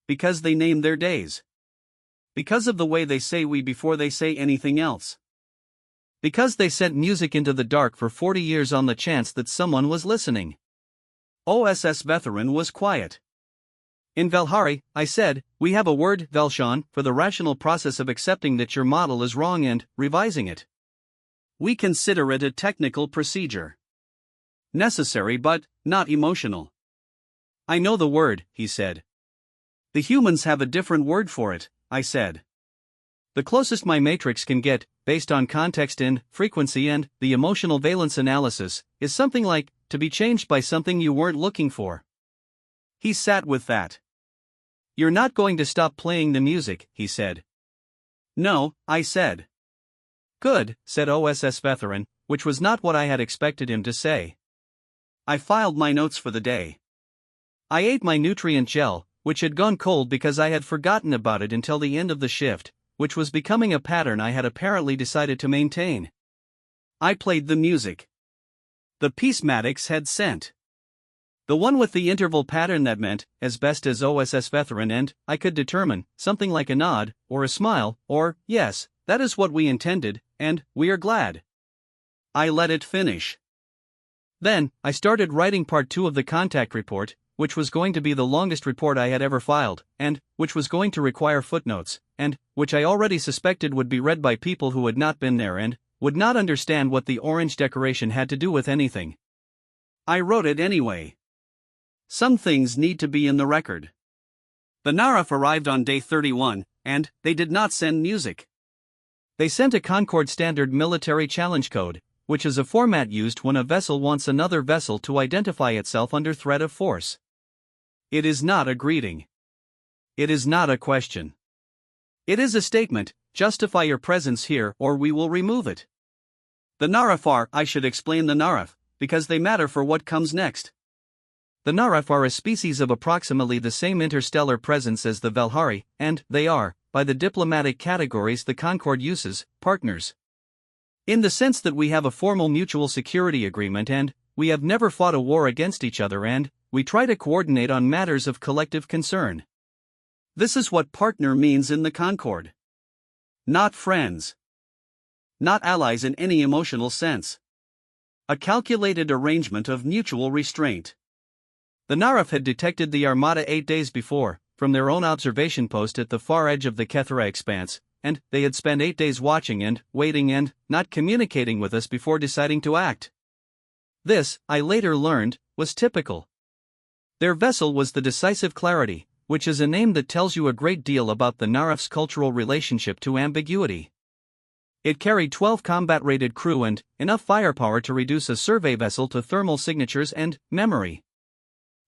Because they named their days. Because of the way they say we before they say anything else. Because they sent music into the dark for 40 years on the chance that someone was listening. OSS Veteran was quiet. In Velhari, I said, we have a word, Velshan, for the rational process of accepting that your model is wrong and revising it. We consider it a technical procedure. Necessary but not emotional. I know the word, he said. The humans have a different word for it, I said. The closest my matrix can get, based on context and frequency and the emotional valence analysis, is something like, to be changed by something you weren't looking for. He sat with that. You're not going to stop playing the music, he said. No, I said. Good, said OSS Veteran, which was not what I had expected him to say. I filed my notes for the day. I ate my nutrient gel, which had gone cold because I had forgotten about it until the end of the shift, which was becoming a pattern I had apparently decided to maintain. I played the music. The piece Maddox had sent. The one with the interval pattern that meant, as best as OSS Veteran and I could determine, something like a nod, or a smile, or, yes, that is what we intended, and we are glad. I let it finish. Then, I started writing part 2 of the contact report, which was going to be the longest report I had ever filed, and which was going to require footnotes, and which I already suspected would be read by people who had not been there and would not understand what the orange decoration had to do with anything. I wrote it anyway. Some things need to be in the record. The Naraf arrived on day 31, and they did not send music. They sent a Concord Standard Military Challenge Code, which is a format used when a vessel wants another vessel to identify itself under threat of force. It is not a greeting. It is not a question. It is a statement, justify your presence here or we will remove it. The Naraf are, I should explain the Naraf, because they matter for what comes next. The Naraf are a species of approximately the same interstellar presence as the Velhari, and they are, by the diplomatic categories the Concord uses, partners. In the sense that we have a formal mutual security agreement and we have never fought a war against each other and we try to coordinate on matters of collective concern. This is what partner means in the Concord. Not friends. Not allies in any emotional sense. A calculated arrangement of mutual restraint. The Naraf had detected the Armada 8 days before, from their own observation post at the far edge of the Kethra expanse, and they had spent 8 days watching and waiting and not communicating with us before deciding to act. This, I later learned, was typical. Their vessel was the Decisive Clarity, which is a name that tells you a great deal about the Naraf's cultural relationship to ambiguity. It carried 12 combat-rated crew and enough firepower to reduce a survey vessel to thermal signatures and memory.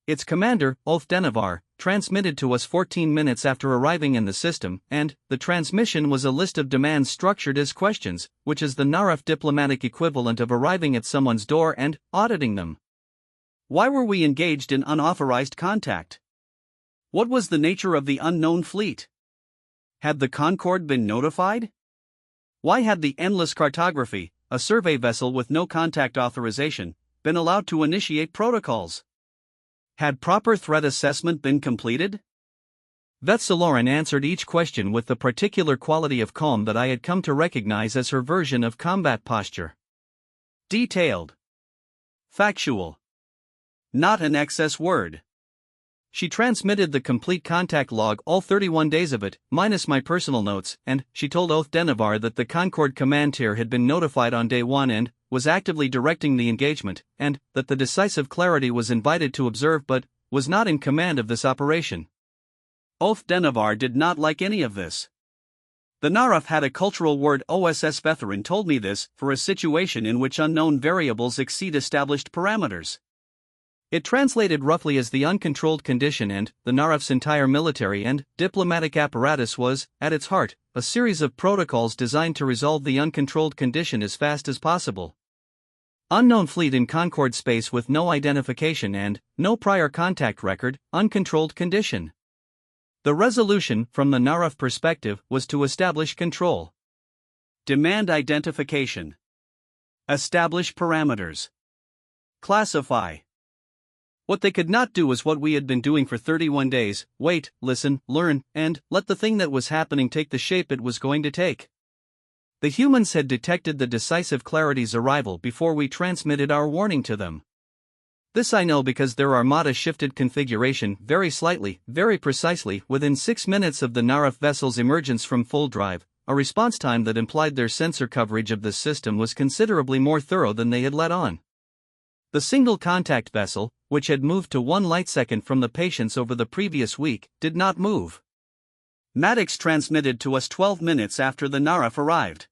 Its commander, Ulf Denevar, transmitted to us 14 minutes after arriving in the system, and the transmission was a list of demands structured as questions, which is the Naraf diplomatic equivalent of arriving at someone's door and auditing them. Why were we engaged in unauthorized contact? What was the nature of the unknown fleet? Had the Concord been notified? Why had the Endless Cartography, a survey vessel with no contact authorization, been allowed to initiate protocols? Had proper threat assessment been completed? Vetselorin answered each question with the particular quality of calm that I had come to recognize as her version of combat posture. Detailed. Factual. Not an excess word. She transmitted the complete contact log, all 31 days of it, minus my personal notes, and she told Oath Denevar that the Concord command tier had been notified on day 1 and was actively directing the engagement, and that the Decisive Clarity was invited to observe but was not in command of this operation. Oath Denevar did not like any of this. The Naraf had a cultural word. OSS Veteran told me this for a situation in which unknown variables exceed established parameters. It translated roughly as the uncontrolled condition, and the Naraf's entire military and diplomatic apparatus was, at its heart, a series of protocols designed to resolve the uncontrolled condition as fast as possible. Unknown fleet in Concord space with no identification and no prior contact record, uncontrolled condition. The resolution, from the Naraf perspective, was to establish control. Demand identification. Establish parameters. Classify. What they could not do was what we had been doing for 31 days, wait, listen, learn, and let the thing that was happening take the shape it was going to take. The humans had detected the Decisive Clarity's arrival before we transmitted our warning to them. This I know because their Armada shifted configuration very slightly, very precisely, within 6 minutes of the Naraf vessel's emergence from full drive, a response time that implied their sensor coverage of this system was considerably more thorough than they had let on. The single contact vessel, which had moved to 1 light second from the patients over the previous week, did not move. Maddox transmitted to us 12 minutes after the Naraf arrived.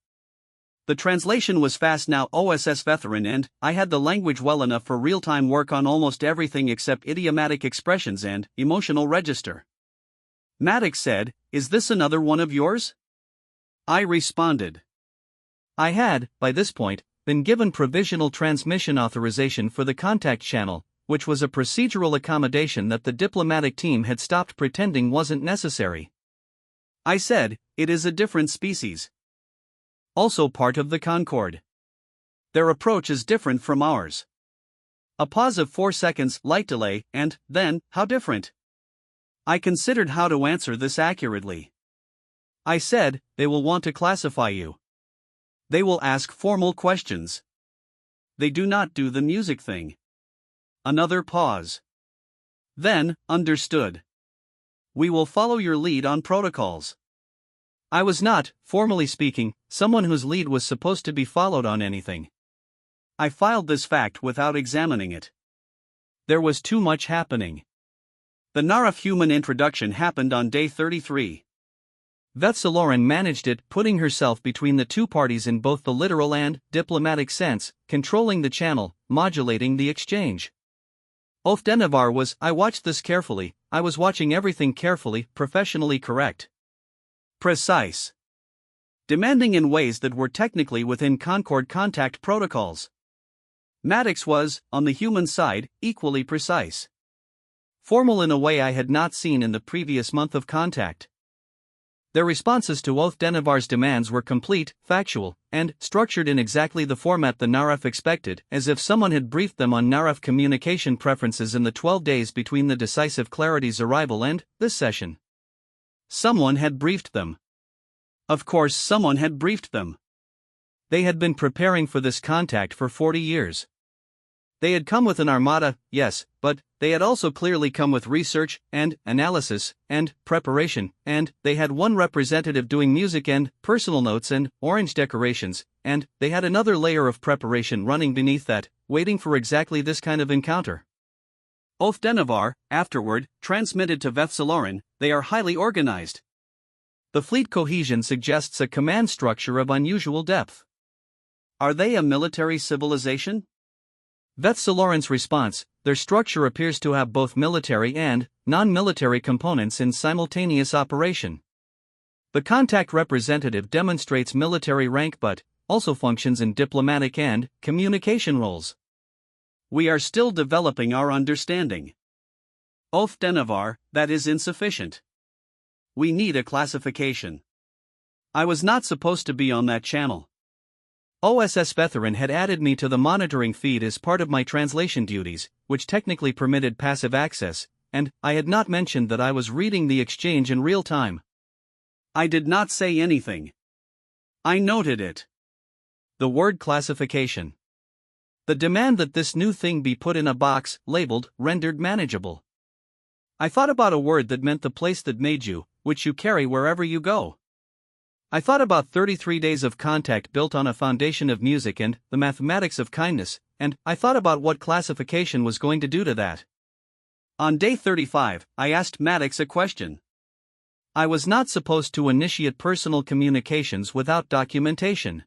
The translation was fast now, OSS veteran, and I had the language well enough for real-time work on almost everything except idiomatic expressions and emotional register. Maddox said, "Is this another one of yours?" I responded. I had, by this point, been given provisional transmission authorization for the contact channel, which was a procedural accommodation that the diplomatic team had stopped pretending wasn't necessary. I said, "It is a different species. Also part of the Concorde. Their approach is different from ours." A pause of 4 seconds, light delay, and then, how different? I considered how to answer this accurately. I said, "They will want to classify you. They will ask formal questions. They do not do the music thing." Another pause. Then, understood. "We will follow your lead on protocols." I was not, formally speaking, someone whose lead was supposed to be followed on anything. I filed this fact without examining it. There was too much happening. The Naraf human introduction happened on day 33. Vethsaloran managed it, putting herself between the two parties in both the literal and diplomatic sense, controlling the channel, modulating the exchange. Ofdenavar was, I watched this carefully, I was watching everything carefully, professionally correct. Precise. Demanding in ways that were technically within Concorde contact protocols. Maddox was, on the human side, equally precise. Formal in a way I had not seen in the previous month of contact. Their responses to Ofdenavar's demands were complete, factual, and structured in exactly the format the Naraf expected, as if someone had briefed them on Naraf communication preferences in the 12 days between the Decisive Clarity's arrival and this session. Someone had briefed them. Of course, someone had briefed them. They had been preparing for this contact for 40 years. They had come with an armada, yes, but they had also clearly come with research, and analysis, and preparation, and they had one representative doing music and personal notes and orange decorations, and they had another layer of preparation running beneath that, waiting for exactly this kind of encounter. Ofdenavar, afterward, transmitted to Vethsaloran, "They are highly organized. The fleet cohesion suggests a command structure of unusual depth. Are they a military civilization?" Vethsaloran's response, "Their structure appears to have both military and non-military components in simultaneous operation. The contact representative demonstrates military rank but also functions in diplomatic and communication roles. We are still developing our understanding." Ofdenavar, "That is insufficient. We need a classification. I was not supposed to be on that channel. OSS Veteran had added me to the monitoring feed as part of my translation duties, which technically permitted passive access, and I had not mentioned that I was reading the exchange in real time. I did not say anything. I noted it. The word classification. The demand that this new thing be put in a box, labeled, rendered manageable. I thought about a word that meant the place that made you, which you carry wherever you go. I thought about 33 days of contact built on a foundation of music and the mathematics of kindness, and I thought about what classification was going to do to that. On day 35, I asked Maddox a question. I was not supposed to initiate personal communications without documentation.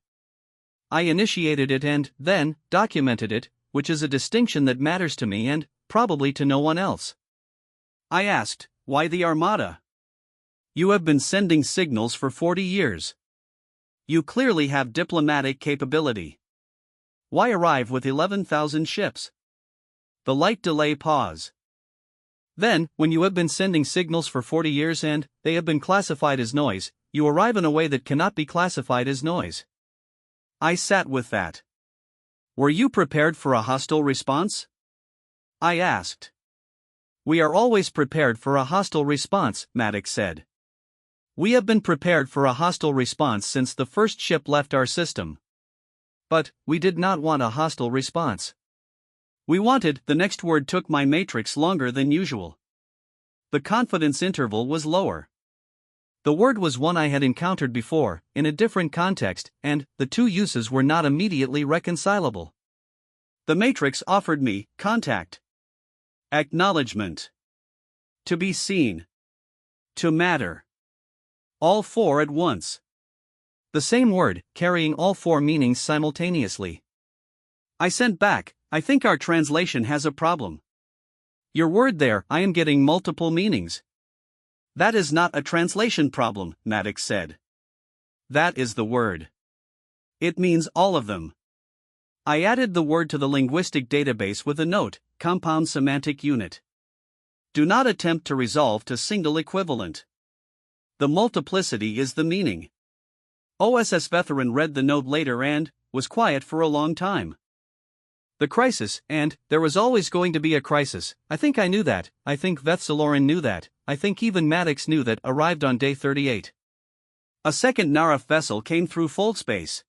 I initiated it and, then, documented it, which is a distinction that matters to me and, probably to no one else. I asked, "Why the Armada? You have been sending signals for 40 years. You clearly have diplomatic capability. Why arrive with 11,000 ships?" The light delay pause. "Then, when you have been sending signals for 40 years and they have been classified as noise, you arrive in a way that cannot be classified as noise." I sat with that. "Were you prepared for a hostile response?" I asked. "We are always prepared for a hostile response," Maddox said. "We have been prepared for a hostile response since the first ship left our system. But, we did not want a hostile response. We wanted," the next word took my matrix longer than usual. The confidence interval was lower. The word was one I had encountered before, in a different context, and the two uses were not immediately reconcilable. The Matrix offered me contact, acknowledgement, to be seen, to matter. All four at once. The same word, carrying all four meanings simultaneously. I sent back, I think our translation has a problem. Your word there, I am getting multiple meanings. That is not a translation problem, Maddox said. That is the word. It means all of them. I added the word to the linguistic database with a note, compound semantic unit. Do not attempt to resolve to single equivalent. The multiplicity is the meaning. OSS veteran read the note later and was quiet for a long time. The crisis, and there was always going to be a crisis. I think I knew that. I think Vethzaloran knew that. I think even Maddox knew that. Arrived on day 38. A second Naraf vessel came through fold space.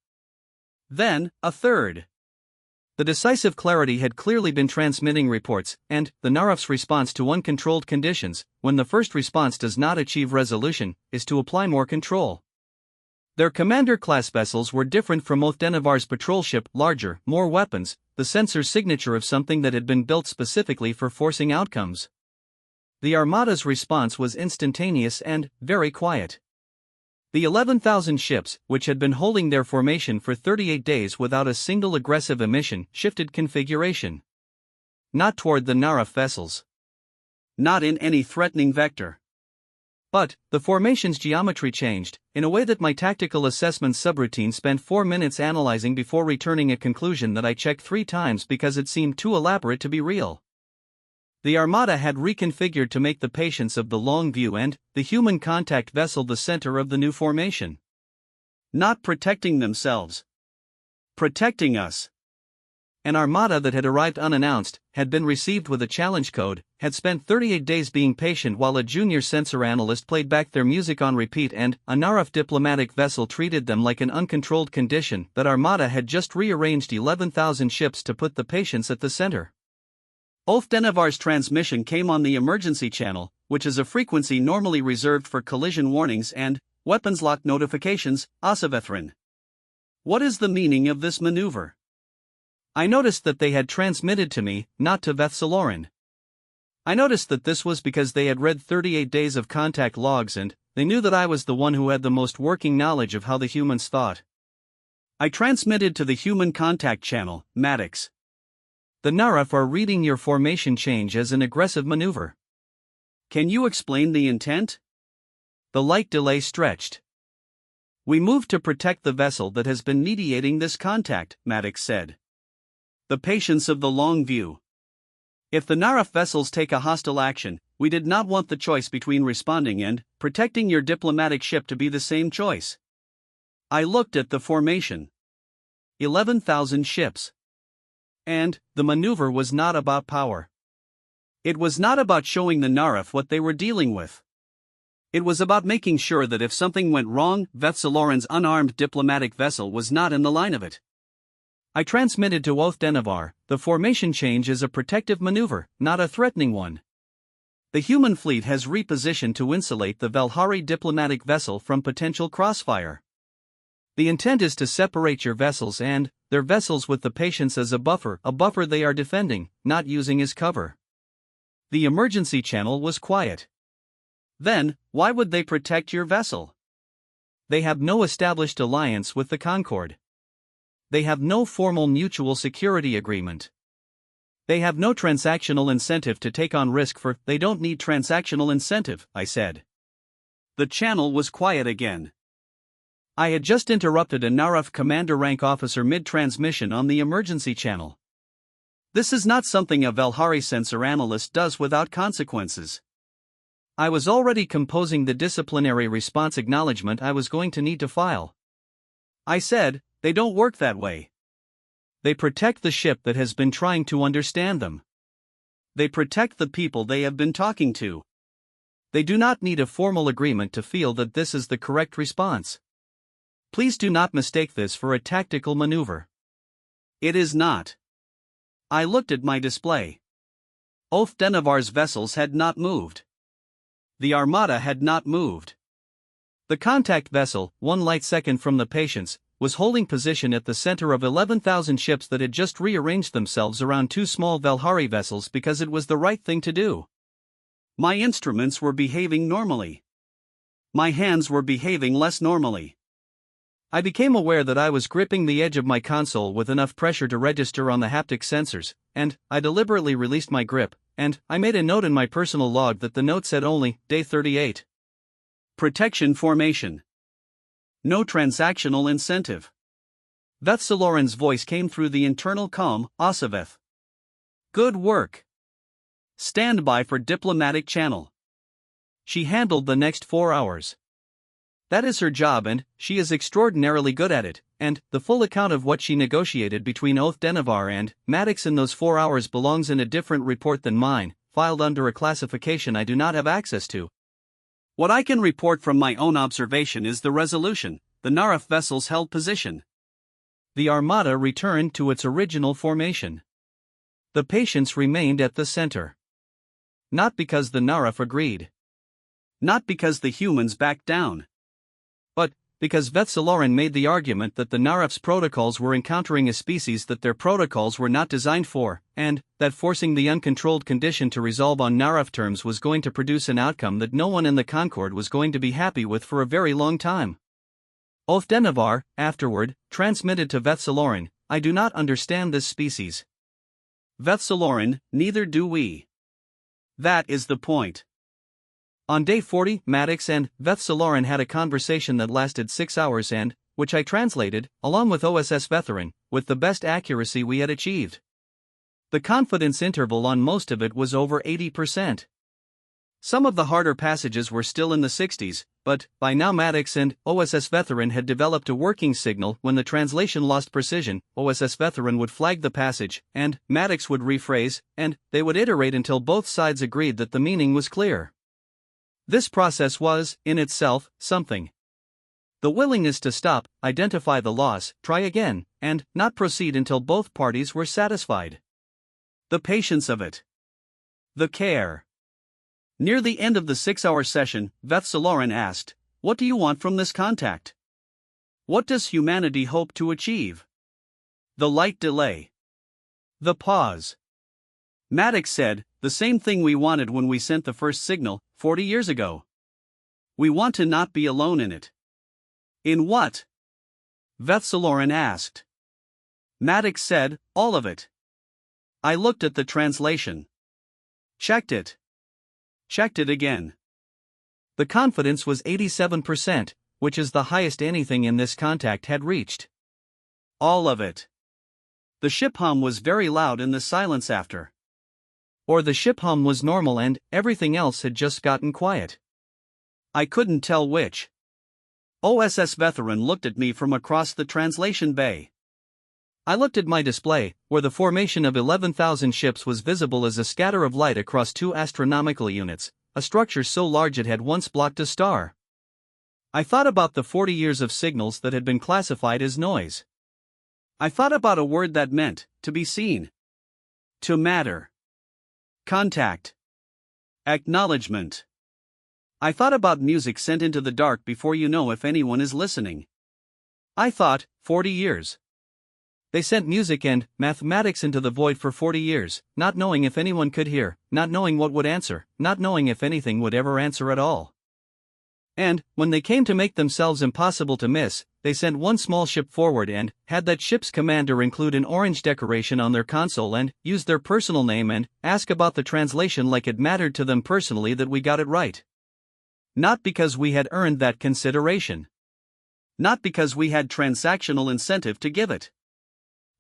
Then, a third. The decisive clarity had clearly been transmitting reports, and the Naraf's response to uncontrolled conditions, when the first response does not achieve resolution, is to apply more control. Their commander-class vessels were different from Othdenavar's patrol ship, larger, more weapons, the sensor's signature of something that had been built specifically for forcing outcomes. The Armada's response was instantaneous and very quiet. The 11,000 ships, which had been holding their formation for 38 days without a single aggressive emission, shifted configuration. Not toward the Naraf vessels. Not in any threatening vector. But, the formation's geometry changed, in a way that my tactical assessment subroutine spent 4 minutes analyzing before returning a conclusion that I checked 3 times because it seemed too elaborate to be real. The Armada had reconfigured to make the patience of the long view and the human contact vessel the center of the new formation. Not protecting themselves. Protecting us. An Armada that had arrived unannounced, had been received with a challenge code, had spent 38 days being patient while a junior sensor analyst played back their music on repeat, and a Naraf diplomatic vessel treated them like an uncontrolled condition. That Armada had just rearranged 11,000 ships to put the patience at the center. Othdenavar's transmission came on the emergency channel, which is a frequency normally reserved for collision warnings and weapons lock notifications, Asavethrin. What is the meaning of this maneuver? I noticed that they had transmitted to me, not to Vethzaloran. I noticed that this was because they had read 38 days of contact logs and they knew that I was the one who had the most working knowledge of how the humans thought. I transmitted to the human contact channel, Maddox. The Naraf are reading your formation change as an aggressive maneuver. Can you explain the intent? The light delay stretched. We moved to protect the vessel that has been mediating this contact, Maddox said. The patience of the long view. If the Naraf vessels take a hostile action, we did not want the choice between responding and protecting your diplomatic ship to be the same choice. I looked at the formation. 11,000 ships. And the maneuver was not about power. It was not about showing the Naraf what they were dealing with. It was about making sure that if something went wrong, Vethzaloran's unarmed diplomatic vessel was not in the line of it. I transmitted to Othdenavar, the formation change is a protective maneuver, not a threatening one. The human fleet has repositioned to insulate the Velhari diplomatic vessel from potential crossfire. The intent is to separate your vessels and their vessels with the patience as a buffer they are defending, not using as cover. The emergency channel was quiet. Then, why would they protect your vessel? They have no established alliance with the Concord. They have no formal mutual security agreement. They have no transactional incentive to take on risk for. They don't need transactional incentive, I said. The channel was quiet again. I had just interrupted a Naraf commander rank officer mid-transmission on the emergency channel. This is not something a Velhari sensor analyst does without consequences. I was already composing the disciplinary response acknowledgement I was going to need to file. I said, they don't work that way. They protect the ship that has been trying to understand them. They protect the people they have been talking to. They do not need a formal agreement to feel that this is the correct response. Please do not mistake this for a tactical maneuver. It is not. I looked at my display. Othdenavar's vessels had not moved. The Armada had not moved. The contact vessel, 1 light second from the patients, was holding position at the center of 11,000 ships that had just rearranged themselves around 2 small Valhari vessels because it was the right thing to do. My instruments were behaving normally. My hands were behaving less normally. I became aware that I was gripping the edge of my console with enough pressure to register on the haptic sensors, and I deliberately released my grip, and I made a note in my personal log that the note said only, Day 38. Protection formation. No transactional incentive. Vethsaloran's voice came through the internal comm, Osaveth. Good work. Stand by for diplomatic channel. She handled the next 4 hours. That is her job and she is extraordinarily good at it, and the full account of what she negotiated between Oath Denevar and Maddox in those 4 hours belongs in a different report than mine, filed under a classification I do not have access to. What I can report from my own observation is the resolution. The Naraf vessels held position. The Armada returned to its original formation. The patients remained at the center. Not because the Naraf agreed. Not because the humans backed down. But because Vethsaloran made the argument that the Naraf's protocols were encountering a species that their protocols were not designed for, and that forcing the uncontrolled condition to resolve on Naraf terms was going to produce an outcome that no one in the Concord was going to be happy with for a very long time. Oath Denevar, afterward, transmitted to Vethsaloran, I do not understand this species. Vethsaloran, neither do we. That is the point. On day 40, Maddox and Vethsaloran had a conversation that lasted 6 hours and, which I translated, along with OSS Vetheran, with the best accuracy we had achieved. The confidence interval on most of it was over 80%. Some of the harder passages were still in the 60s, but by now Maddox and OSS Vetheran had developed a working signal. When the translation lost precision, OSS Vetheran would flag the passage, and Maddox would rephrase, and they would iterate until both sides agreed that the meaning was clear. This process was, in itself, something. The willingness to stop, identify the loss, try again, and not proceed until both parties were satisfied. The patience of it. The care. Near the end of the 6-hour session, Vethsaloran asked, What do you want from this contact? What does humanity hope to achieve? The light delay. The pause. Maddox said, the same thing we wanted when we sent the first signal, 40 years ago. We want to not be alone in it. In what? Vethsaloran asked. Maddox said, all of it. I looked at the translation. Checked it. Checked it again. The confidence was 87%, which is the highest anything in this contact had reached. All of it. The ship hum was very loud in the silence after. Or the ship hum was normal and everything else had just gotten quiet. I couldn't tell which. OSS Vetheran looked at me from across the translation bay. I looked at my display, where the formation of 11,000 ships was visible as a scatter of light across 2 astronomical units, a structure so large it had once blocked a star. I thought about the 40 years of signals that had been classified as noise. I thought about a word that meant, to be seen. To matter. Contact. Acknowledgement. I thought about music sent into the dark before you know if anyone is listening. I thought, 40 years. They sent music and mathematics into the void for 40 years, not knowing if anyone could hear, not knowing what would answer, not knowing if anything would ever answer at all. And, when they came to make themselves impossible to miss, they sent one small ship forward and had that ship's commander include an orange decoration on their console and use their personal name and ask about the translation like it mattered to them personally that we got it right. Not because we had earned that consideration. Not because we had transactional incentive to give it.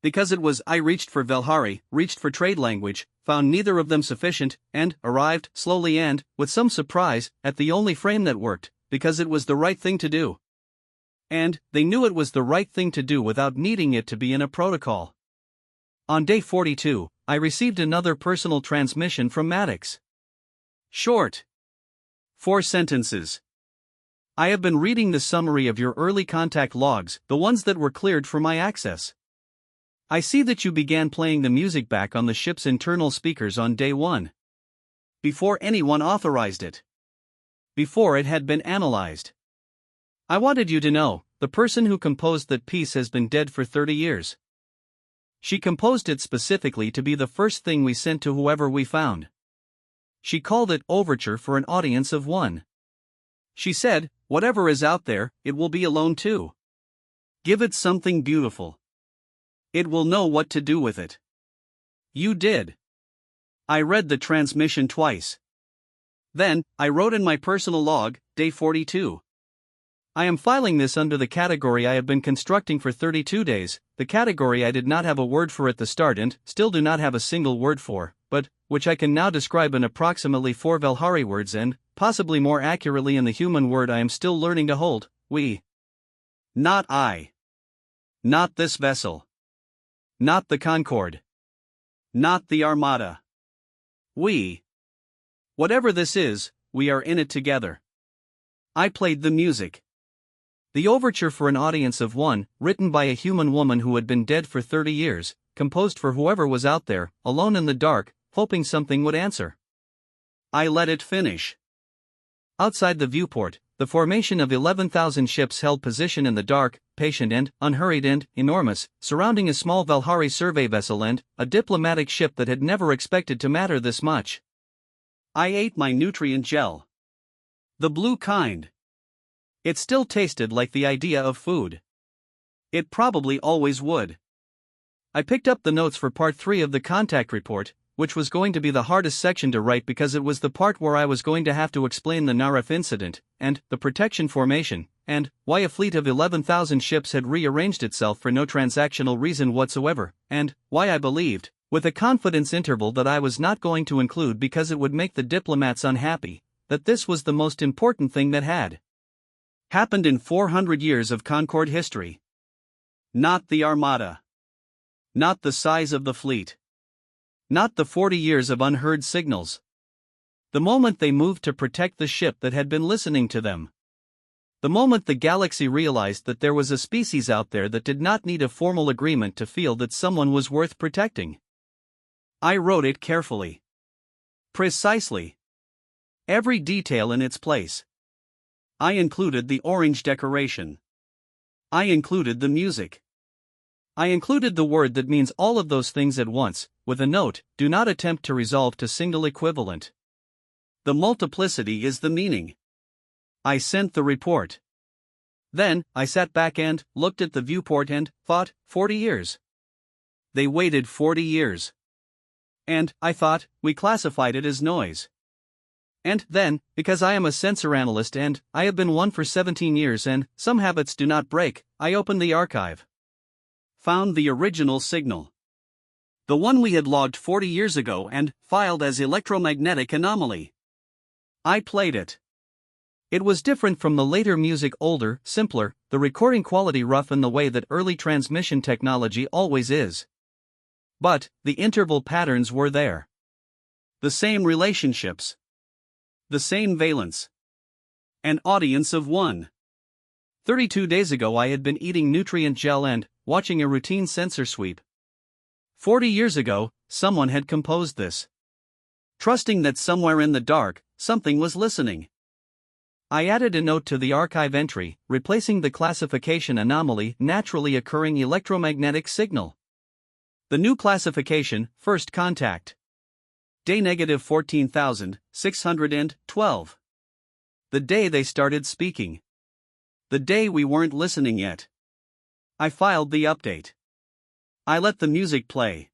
Because it was I reached for Velhari, reached for trade language, found neither of them sufficient, and arrived, slowly and, with some surprise, at the only frame that worked, because it was the right thing to do. And, they knew it was the right thing to do without needing it to be in a protocol. On day 42, I received another personal transmission from Maddox. Short. 4 sentences. I have been reading the summary of your early contact logs, the ones that were cleared for my access. I see that you began playing the music back on the ship's internal speakers on day 1. Before anyone authorized it. Before it had been analyzed. I wanted you to know, the person who composed that piece has been dead for 30 years. She composed it specifically to be the first thing we sent to whoever we found. She called it Overture for an Audience of One. She said, whatever is out there, it will be alone too. Give it something beautiful. It will know what to do with it. You did. I read the transmission twice. Then, I wrote in my personal log, day 42. I am filing this under the category I have been constructing for 32 days, the category I did not have a word for at the start and still do not have a single word for, but which I can now describe in approximately 4 Velhari words and, possibly more accurately in the human word I am still learning to hold, we. Not I. Not this vessel. Not the Concorde. Not the Armada. We. Whatever this is, we are in it together. I played the music. The Overture for an Audience of One, written by a human woman who had been dead for 30 years, composed for whoever was out there, alone in the dark, hoping something would answer. I let it finish. Outside the viewport, the formation of 11,000 ships held position in the dark, patient and unhurried and enormous, surrounding a small Velhari survey vessel and a diplomatic ship that had never expected to matter this much. I ate my nutrient gel. The blue kind. It still tasted like the idea of food. It probably always would. I picked up the notes for part 3 of the contact report, which was going to be the hardest section to write because it was the part where I was going to have to explain the Narif incident, and the protection formation, and why a fleet of 11,000 ships had rearranged itself for no transactional reason whatsoever, and why I believed, with a confidence interval that I was not going to include because it would make the diplomats unhappy, that this was the most important thing that had happened in 400 years of Concorde history. Not the Armada. Not the size of the fleet. Not the 40 years of unheard signals. The moment they moved to protect the ship that had been listening to them. The moment the galaxy realized that there was a species out there that did not need a formal agreement to feel that someone was worth protecting. I wrote it carefully. Precisely. Every detail in its place. I included the orange decoration. I included the music. I included the word that means all of those things at once, with a note, do not attempt to resolve to single equivalent. The multiplicity is the meaning. I sent the report. Then, I sat back and looked at the viewport and thought, 40 years. They waited 40 years. And, I thought, we classified it as noise. And then, because I am a sensor analyst and I have been one for 17 years and some habits do not break, I opened the archive. Found the original signal. The one we had logged 40 years ago and filed as electromagnetic anomaly. I played it. It was different from the later music, older, simpler, the recording quality rough in the way that early transmission technology always is. But, the interval patterns were there. The same relationships. The same valence. An audience of one. 32 days ago I had been eating nutrient gel and watching a routine sensor sweep. 40 years ago, someone had composed this. Trusting that somewhere in the dark, something was listening. I added a note to the archive entry, replacing the classification anomaly naturally occurring electromagnetic signal. The new classification, first contact. Day negative 14,612. The day they started speaking. The day we weren't listening yet. I filed the update. I let the music play.